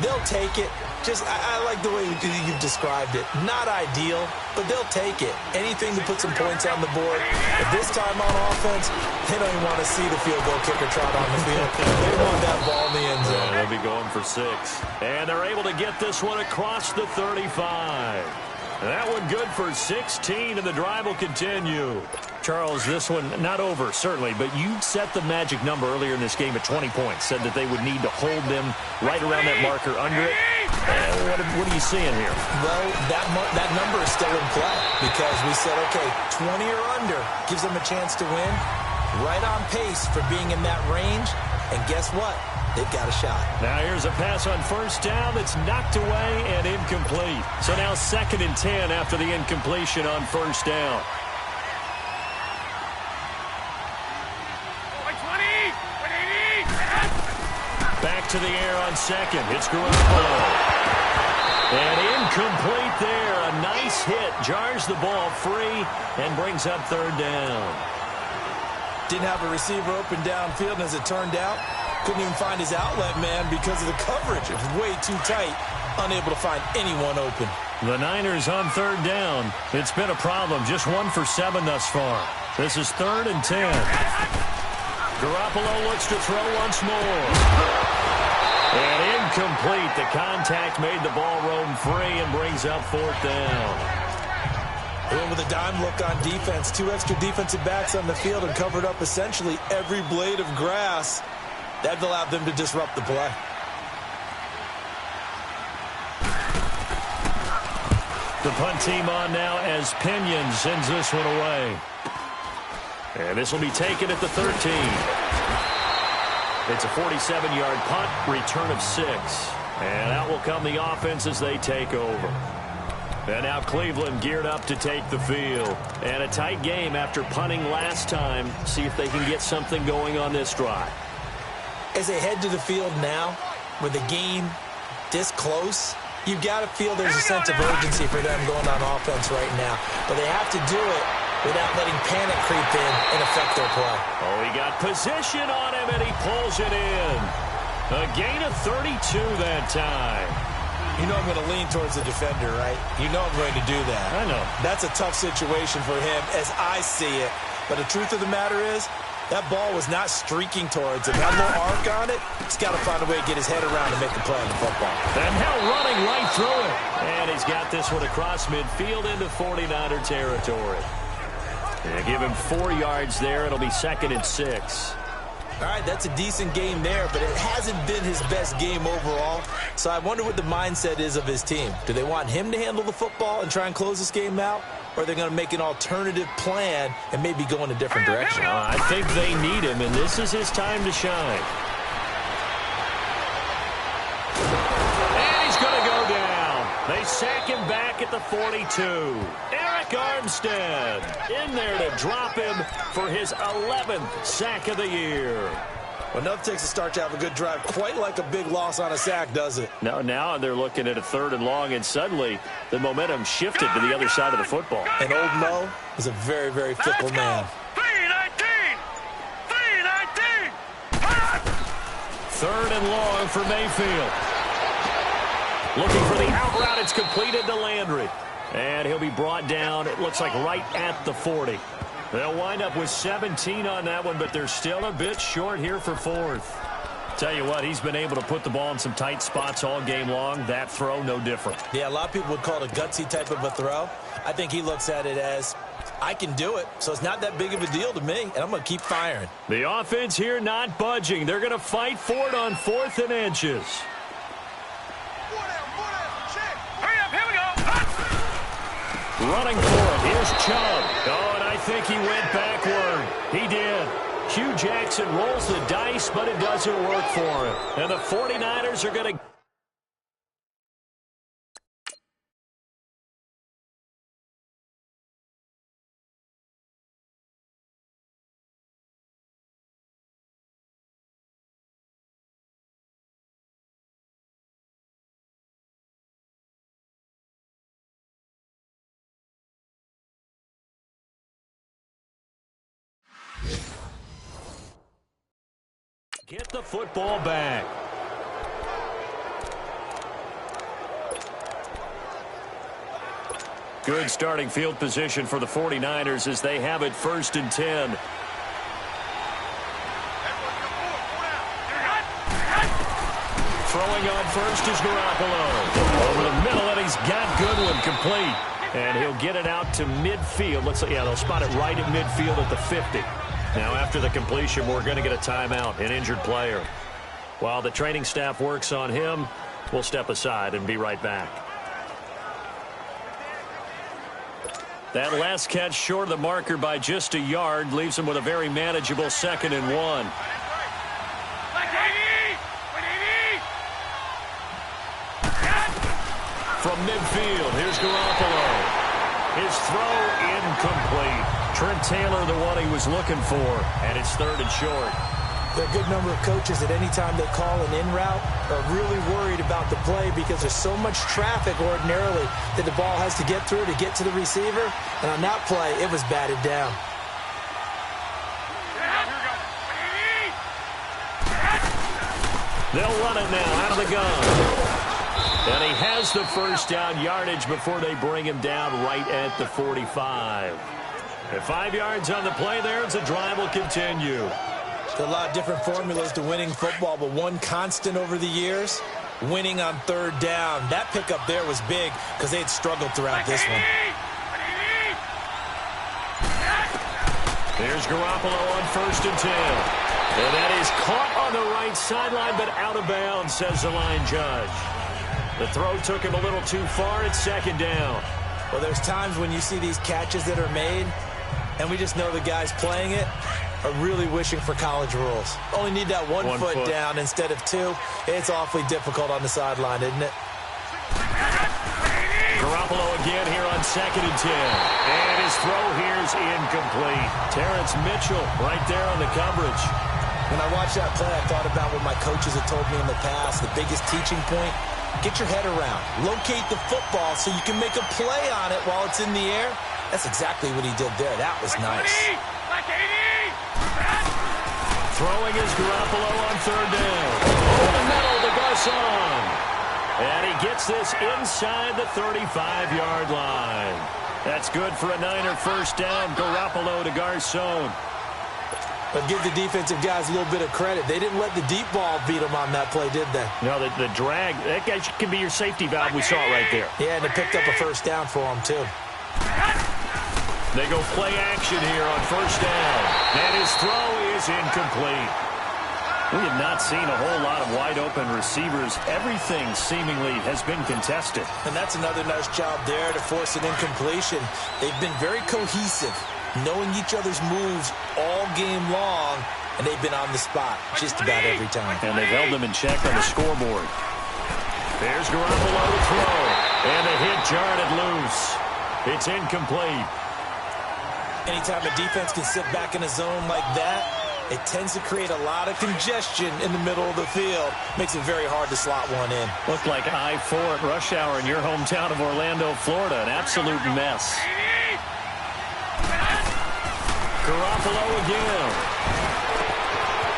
They'll take it. Just, I like the way you've described it. Not ideal, but they'll take it. Anything to put some points on the board. But this time on offense, they don't even want to see the field goal kicker trot on the field. They want that ball in the end zone. Yeah, they'll be going for 6. And they're able to get this one across the 35. That one good for 16, and the drive will continue. Charles, this one not over, certainly, but you set the magic number earlier in this game at 20 points. Said that they would need to hold them right around that marker under it. What are you seeing here? Well, that number is still in play because we said, okay, 20 or under gives them a chance to win. Right on pace for being in that range. And guess what? They've got a shot. Now here's a pass on first down that's knocked away and incomplete. So now 2nd and 10 after the incompletion on first down. 180. Back to the air on 2nd. It's Garoppolo. And incomplete there. A nice hit. Jars the ball free and brings up 3rd down. Didn't have a receiver open downfield, and as it turned out, couldn't even find his outlet man because of the coverage. It was way too tight, unable to find anyone open. The Niners on 3rd down. It's been a problem. Just 1 for 7 thus far. This is 3rd and 10. Garoppolo looks to throw once more. And incomplete. The contact made the ball roam free and brings up 4th down. Went with a dime look on defense. 2 extra defensive backs on the field and covered up essentially every blade of grass. That allowed them to disrupt the play. The punt team on now as Pinion sends this one away. And this will be taken at the 13. It's a 47-yard punt, return of 6. And out will come the offense as they take over. And now Cleveland geared up to take the field. And a tight game after punting last time. See if they can get something going on this drive. As they head to the field now, with the game this close, You've got to feel there's a sense of urgency for them going on offense right now. But they have to do it without letting panic creep in and affect their play. Oh, he got position on him, and he pulls it in. A gain of 32 that time. You know I'm going to lean towards the defender, right? You know I'm going to do that. I know. That's a tough situation for him as I see it. But the truth of the matter is, that ball was not streaking towards him. Had a little arc on it. He's got to find a way to get his head around and make a play on the football. And now running right through it. And he's got this one across midfield into 49er territory. Yeah, give him 4 yards there. It'll be 2nd and 6. All right, that's a decent game there, but it hasn't been his best game overall. So I wonder what the mindset is of his team. Do they want him to handle the football and try and close this game out? Or are they going to make an alternative plan and maybe go in a different direction? I think they need him, and this is his time to shine. And he's going to go down. They sack him back at the 42. Eric Armstead in there to drop him for his 11th sack of the year. Well, enough takes a start to have a good drive. Quite like a big loss on a sack, does it? Now they're looking at a 3rd and long, and suddenly the momentum shifted to the other side of the football. And old Mo is a very, very fickle man. 3-19! 3-19! 3rd and long for Mayfield. Looking for the out route. It's completed to Landry. And he'll be brought down, it looks like, right at the 40. They'll wind up with 17 on that one, but they're still a bit short here for 4th. Tell you what, he's been able to put the ball in some tight spots all game long. That throw, no different. Yeah, a lot of people would call it a gutsy type of a throw. I think he looks at it as, I can do it, so it's not that big of a deal to me, and I'm going to keep firing. The offense here not budging. They're going to fight for it on 4th and inches. Hurry up, here we go! Running for it. Here's Chubb. Oh, and I think he went backward. He did. Hugh Jackson rolls the dice, but it doesn't work for him. And the 49ers are going to... get the football back. Good starting field position for the 49ers as they have it 1st and 10. Throwing on first is Garoppolo. Over the middle, and he's got Goodwin complete. And he'll get it out to midfield. They'll spot it right at midfield at the 50. Now, after the completion, we're going to get a timeout, an injured player. While the training staff works on him, we'll step aside and be right back. That last catch short of the marker by just a yard leaves him with a very manageable 2nd and 1. From midfield, here's Garoppolo. His throw incomplete. Trent Taylor, the one he was looking for, and it's 3rd and short. There are a good number of coaches that any time they call an in route are really worried about the play because there's so much traffic ordinarily that the ball has to get through to get to the receiver. And on that play, it was batted down. They'll run it now out of the gun. And he has the 1st down yardage before they bring him down right at the 45. At 5 yards on the play there, as the drive will continue. There's a lot of different formulas to winning football, but one constant over the years, winning on 3rd down. That pickup there was big because they had struggled throughout this one. There's Garoppolo on 1st and 10. And that is caught on the right sideline, but out of bounds, says the line judge. The throw took him a little too far. It's 2nd down. Well, there's times when you see these catches that are made, and we just know the guys playing it are really wishing for college rules. Only need that one foot down instead of 2. It's awfully difficult on the sideline, isn't it? Garoppolo again here on 2nd and 10. And his throw here is incomplete. Terrence Mitchell right there on the coverage. When I watched that play, I thought about what my coaches had told me in the past. The biggest teaching point Get your head around. Locate the football so you can make a play on it while it's in the air. That's exactly what he did there. That was nice. Throwing is Garoppolo on third down. Over the middle to Garcon. And he gets this inside the 35-yard line. That's good for a Niner first down. Garoppolo to Garcon. But give the defensive guys a little bit of credit. They didn't let the deep ball beat them on that play, did they? No, the drag, that guy can be your safety valve. We saw it right there. Yeah, and it picked up a first down for them, too. They go play action here on first down. And his throw is incomplete. We have not seen a whole lot of wide-open receivers. Everything seemingly has been contested. And that's another nice job there to force an incompletion. They've been very cohesive, knowing each other's moves all game long, and they've been on the spot just about every time. And they've held them in check on the scoreboard. There's Garoppolo to throw. And the hit jarred it loose. It's incomplete. Anytime a defense can sit back in a zone like that, it tends to create a lot of congestion in the middle of the field. Makes it very hard to slot one in. Looked like I-4 at rush hour in your hometown of Orlando, Florida. An absolute mess. Garoppolo again.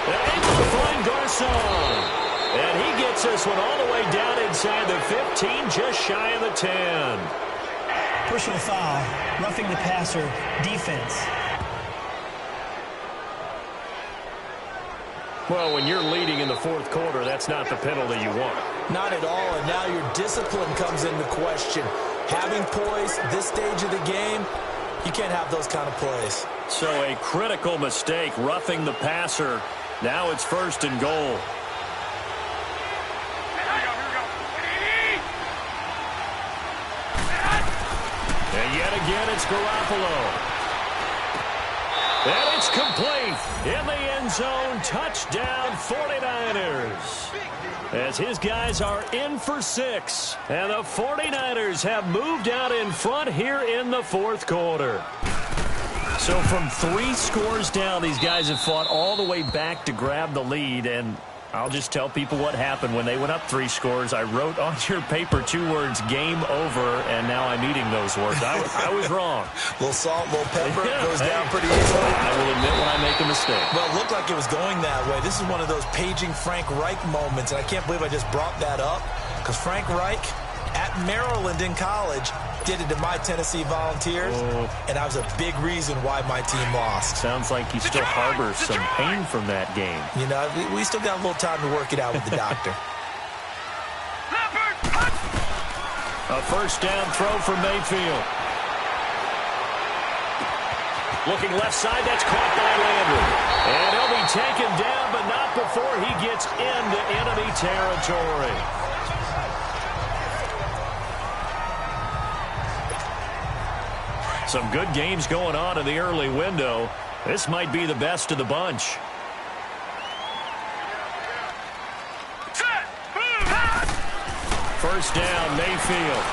And able to find Garcon. And he gets this one all the way down inside the 15, just shy of the 10. Personal foul, roughing the passer, defense. Well, when you're leading in the fourth quarter, that's not the penalty you want. Not at all, and now your discipline comes into question. Having poise this stage of the game, you can't have those kind of plays. So a critical mistake, roughing the passer. Now it's first and goal. And yet again, it's Garoppolo. And it's complete in the end zone. Touchdown 49ers. As his guys are in for 6. And the 49ers have moved out in front here in the fourth quarter. So from 3 scores down, these guys have fought all the way back to grab the lead. And I'll just tell people what happened when they went up 3 scores. I wrote on your paper 2 words, game over, and now I'm eating those words. I was wrong. A little salt, a little pepper, goes down pretty easily. I will admit when I make a mistake. Well, it looked like it was going that way. This is one of those paging Frank Reich moments, and I can't believe I just brought that up, because Frank Reich at Maryland in college did it to my Tennessee Volunteers, and that was a big reason why my team lost. Sounds like he still harbors some pain from that game. You know, we still got a little time to work it out with the doctor. A first down throw for Mayfield. Looking left side, that's caught by Landry. And he'll be taken down, but not before he gets into enemy territory. Some good games going on in the early window. This might be the best of the bunch. First down, Mayfield.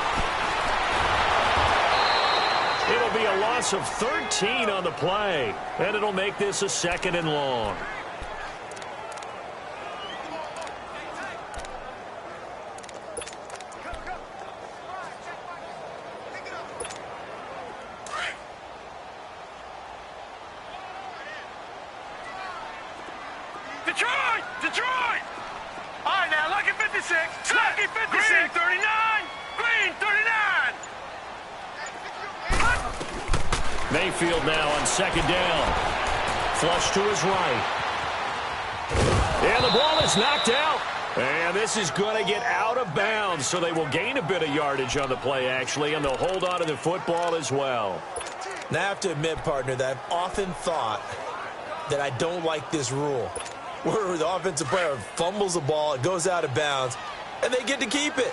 It'll be a loss of 13 on the play, and it'll make this a 2nd and long. Detroit! All right, now, lucky 56. Lucky 56. Green 39. Green 39. Mayfield now on 2nd down. Flush to his right. And the ball is knocked out. And this is going to get out of bounds, so they will gain a bit of yardage on the play, actually, and they'll hold on to the football as well. Now, I have to admit, partner, that I've often thought that I don't like this rule, where the offensive player fumbles the ball, it goes out of bounds, and they get to keep it.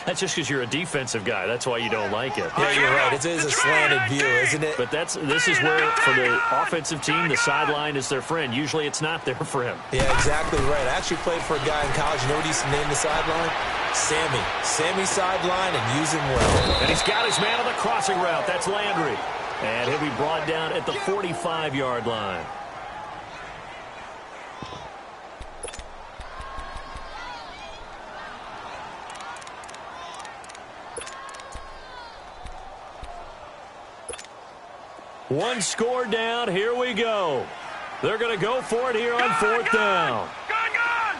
That's just because you're a defensive guy. That's why you don't like it. Yeah, you're right. It is a slanted view, isn't it? But this is where, for the offensive team, the sideline is their friend. Usually it's not there for him. Yeah, exactly right. I actually played for a guy in college. You know what he used to name the sideline? Sammy. Sammy sideline, and use him well. And he's got his man on the crossing route. That's Landry. And he'll be brought down at the 45-yard line. One score down. Here we go. They're going to go for it here on fourth down. Gone!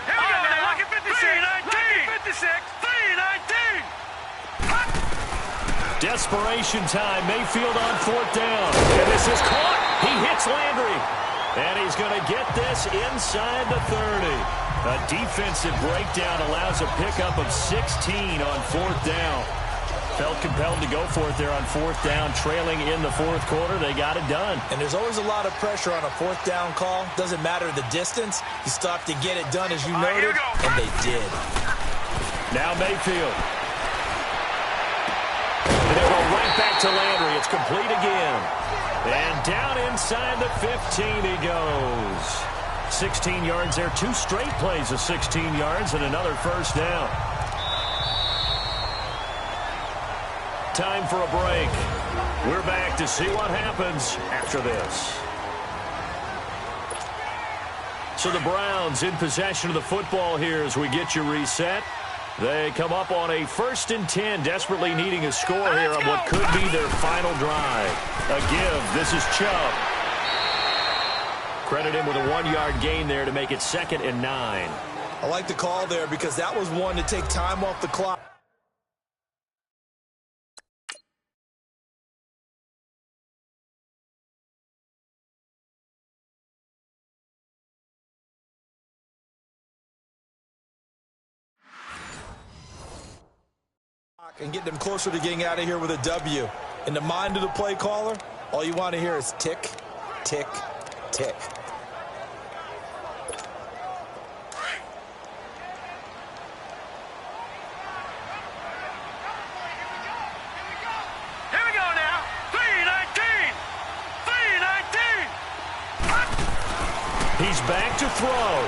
Here we go now. Look at 56. 56. 319. Desperation time. Mayfield on fourth down. And this is caught. He hits Landry. And he's going to get this inside the 30. A defensive breakdown allows a pickup of 16 on fourth down. Felt compelled to go for it there on fourth down, trailing in the fourth quarter. They got it done. And there's always a lot of pressure on a fourth down call. Doesn't matter the distance. You stop to get it done, as you noted, and they did. Now Mayfield. And they'll go right back to Landry. It's complete again. And down inside the 15 he goes. 16 yards there. 2 straight plays of 16 yards and another first down. Time for a break. We're back to see what happens after this. So the Browns in possession of the football here as we get you reset. They come up on a 1st and 10, desperately needing a score here on what could be their final drive. A give. This is Chubb. Credit him with a 1-yard gain there to make it 2nd and 9. I like the call there because that was one to take time off the clock. And get them closer to getting out of here with a W. In the mind of the play caller, all you want to hear is tick, tick, tick. Here we go now. 319. 319. He's back to throw.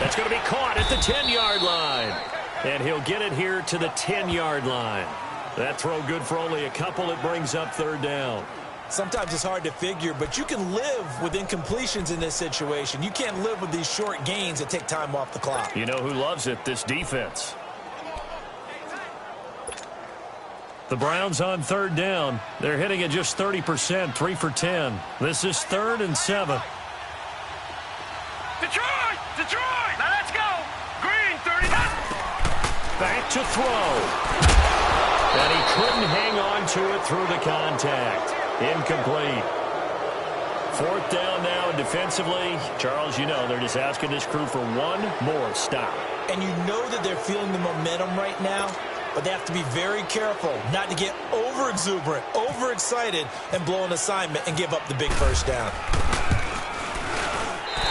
That's going to be caught at the 10-yard line. And he'll get it here to the 10-yard line. That throw good for only a couple. It brings up 3rd down. Sometimes it's hard to figure, but you can live with incompletions in this situation. You can't live with these short gains that take time off the clock. You know who loves it? This defense. The Browns on 3rd down. They're hitting at just 30%, 3 for 10. This is 3rd and 7. Detroit! Now let's go. Green, 39. Back to throw. And he couldn't hang on to it through the contact. Incomplete. 4th down now, and defensively, Charles, you know, they're just asking this crew for one more stop. And you know that they're feeling the momentum right now, but they have to be very careful not to get over-exuberant, overexcited, and blow an assignment and give up the big first down.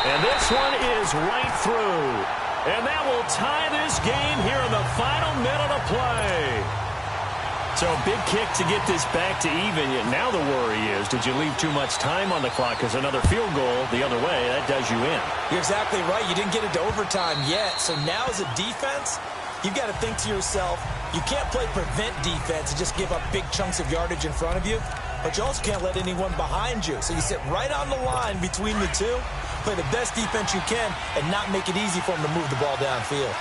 And this one is right through. And that will tie this game here in the final minute of play. So a big kick to get this back to even. Yet now the worry is, did you leave too much time on the clock? Because another field goal the other way, that does you in. You're exactly right. You didn't get into overtime yet. So now as a defense, you've got to think to yourself, you can't play prevent defense and just give up big chunks of yardage in front of you. But you also can't let anyone behind you. So you sit right on the line between the two, play the best defense you can, and not make it easy for them to move the ball downfield.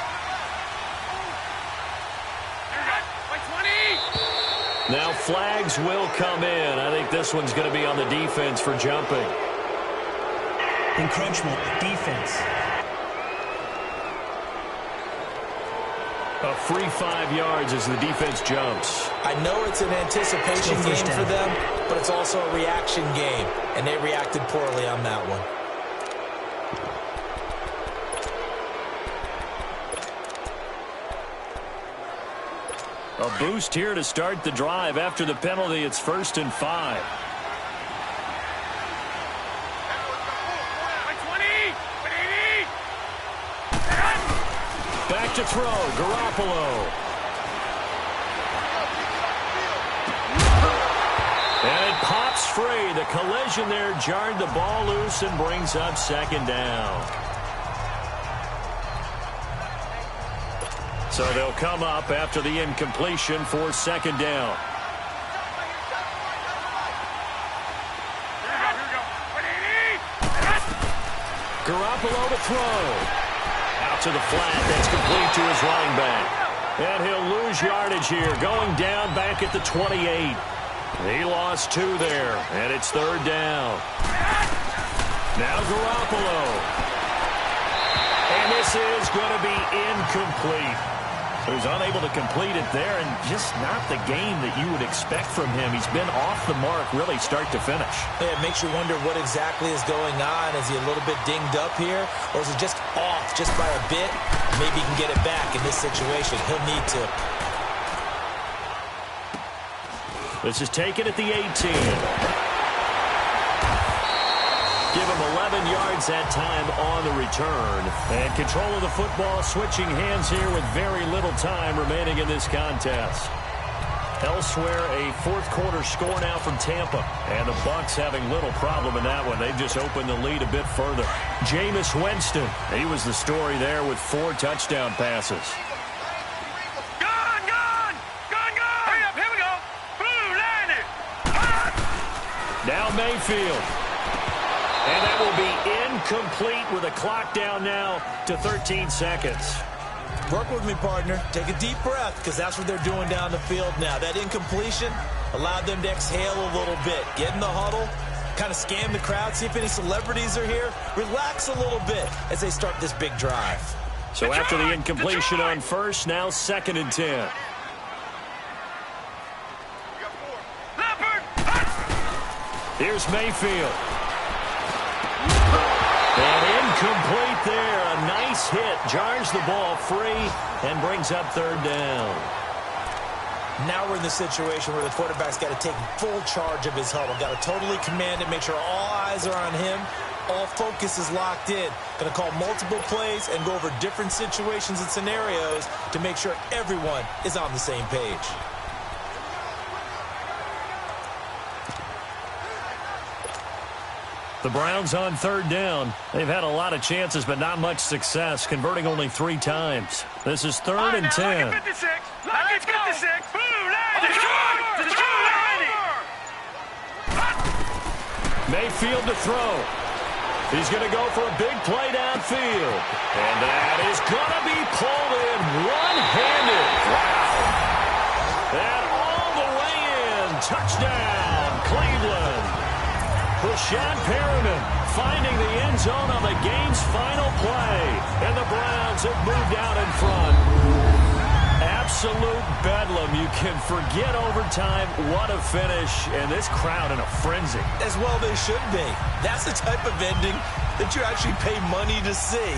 Now flags will come in. I think this one's going to be on the defense for jumping. Encroachment, defense. A free 5 yards as the defense jumps. I know it's an anticipation game for them, but it's also a reaction game, and they reacted poorly on that one. A boost here to start the drive. After the penalty, it's 1st and 5. Back to throw, Garoppolo. And it pops free. The collision there jarred the ball loose and brings up 2nd down. So they'll come up after the incompletion for 2nd down. Garoppolo to throw. Out to the flat. That's complete to his running back. And he'll lose yardage here, going down back at the 28. He lost 2 there, and it's 3rd down. Now Garoppolo. And this is going to be incomplete. He was unable to complete it there, and just not the game that you would expect from him. He's been off the mark really start to finish. Yeah, it makes you wonder what exactly is going on. Is he a little bit dinged up here, or is it just off just by a bit? Maybe he can get it back in this situation. He'll need to. This is taken at the 18. Give him 11 yards that time on the return. And control of the football switching hands here with very little time remaining in this contest. Elsewhere, a 4th quarter score now from Tampa. And the Bucs having little problem in that one. They've just opened the lead a bit further. Jameis Winston, he was the story there with 4 touchdown passes. Gone! Hurry up, here we go. Blue, landed. Now Mayfield. And that will be incomplete with a clock down now to 13 seconds. Work with me, partner. Take a deep breath, because that's what they're doing down the field now. That incompletion allowed them to exhale a little bit. Get in the huddle, kind of scan the crowd, see if any celebrities are here. Relax a little bit as they start this big drive. So after the incompletion on first, now 2nd and 10. Here's Mayfield. And incomplete there. A nice hit. Jars the ball free and brings up 3rd down. Now we're in the situation where the quarterback's got to take full charge of his huddle. Got to totally command it, make sure all eyes are on him. All focus is locked in. Going to call multiple plays and go over different situations and scenarios to make sure everyone is on the same page. The Browns on 3rd down. They've had a lot of chances, but not much success, converting only 3 times. This is 3rd and 10. Lucky 56. Lucky 56. Blue, landed. Mayfield to throw. He's going to go for a big play downfield. And that is going to be pulled in one-handed. Wow. And all the way in. Touchdown, Cleveland. Rashad Perriman finding the end zone on the game's final play. And the Browns have moved out in front. Absolute bedlam. You can forget overtime. What a finish. And this crowd in a frenzy. As well they should be. That's the type of ending that you actually pay money to see.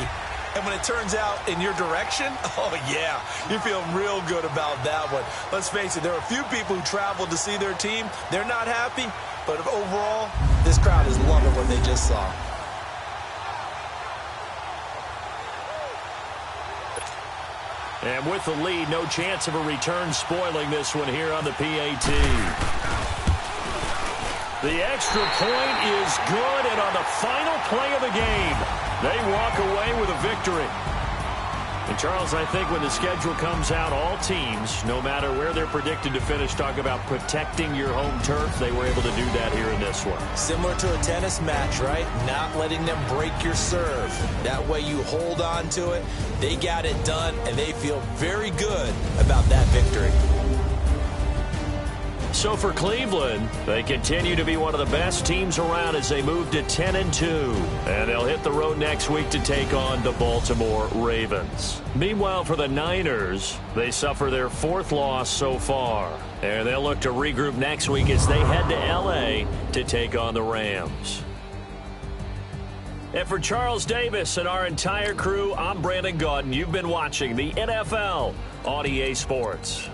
And when it turns out in your direction, oh, yeah, you feel real good about that one. Let's face it, there are a few people who traveled to see their team. They're not happy, but overall, this crowd is loving what they just saw. And with the lead, no chance of a return spoiling this one here on the PAT. The extra point is good, and on the final play of the game, they walk away with a victory. And, Charles, I think when the schedule comes out, all teams, no matter where they're predicted to finish, talk about protecting your home turf. They were able to do that here in this one. Similar to a tennis match, right? Not letting them break your serve. That way you hold on to it. They got it done, and they feel very good about that victory. So for Cleveland, they continue to be one of the best teams around as they move to 10-2. And they'll hit the road next week to take on the Baltimore Ravens. Meanwhile, for the Niners, they suffer their 4th loss so far. And they'll look to regroup next week as they head to L.A. to take on the Rams. And for Charles Davis and our entire crew, I'm Brandon Gaudin. You've been watching the NFL on EA Sports.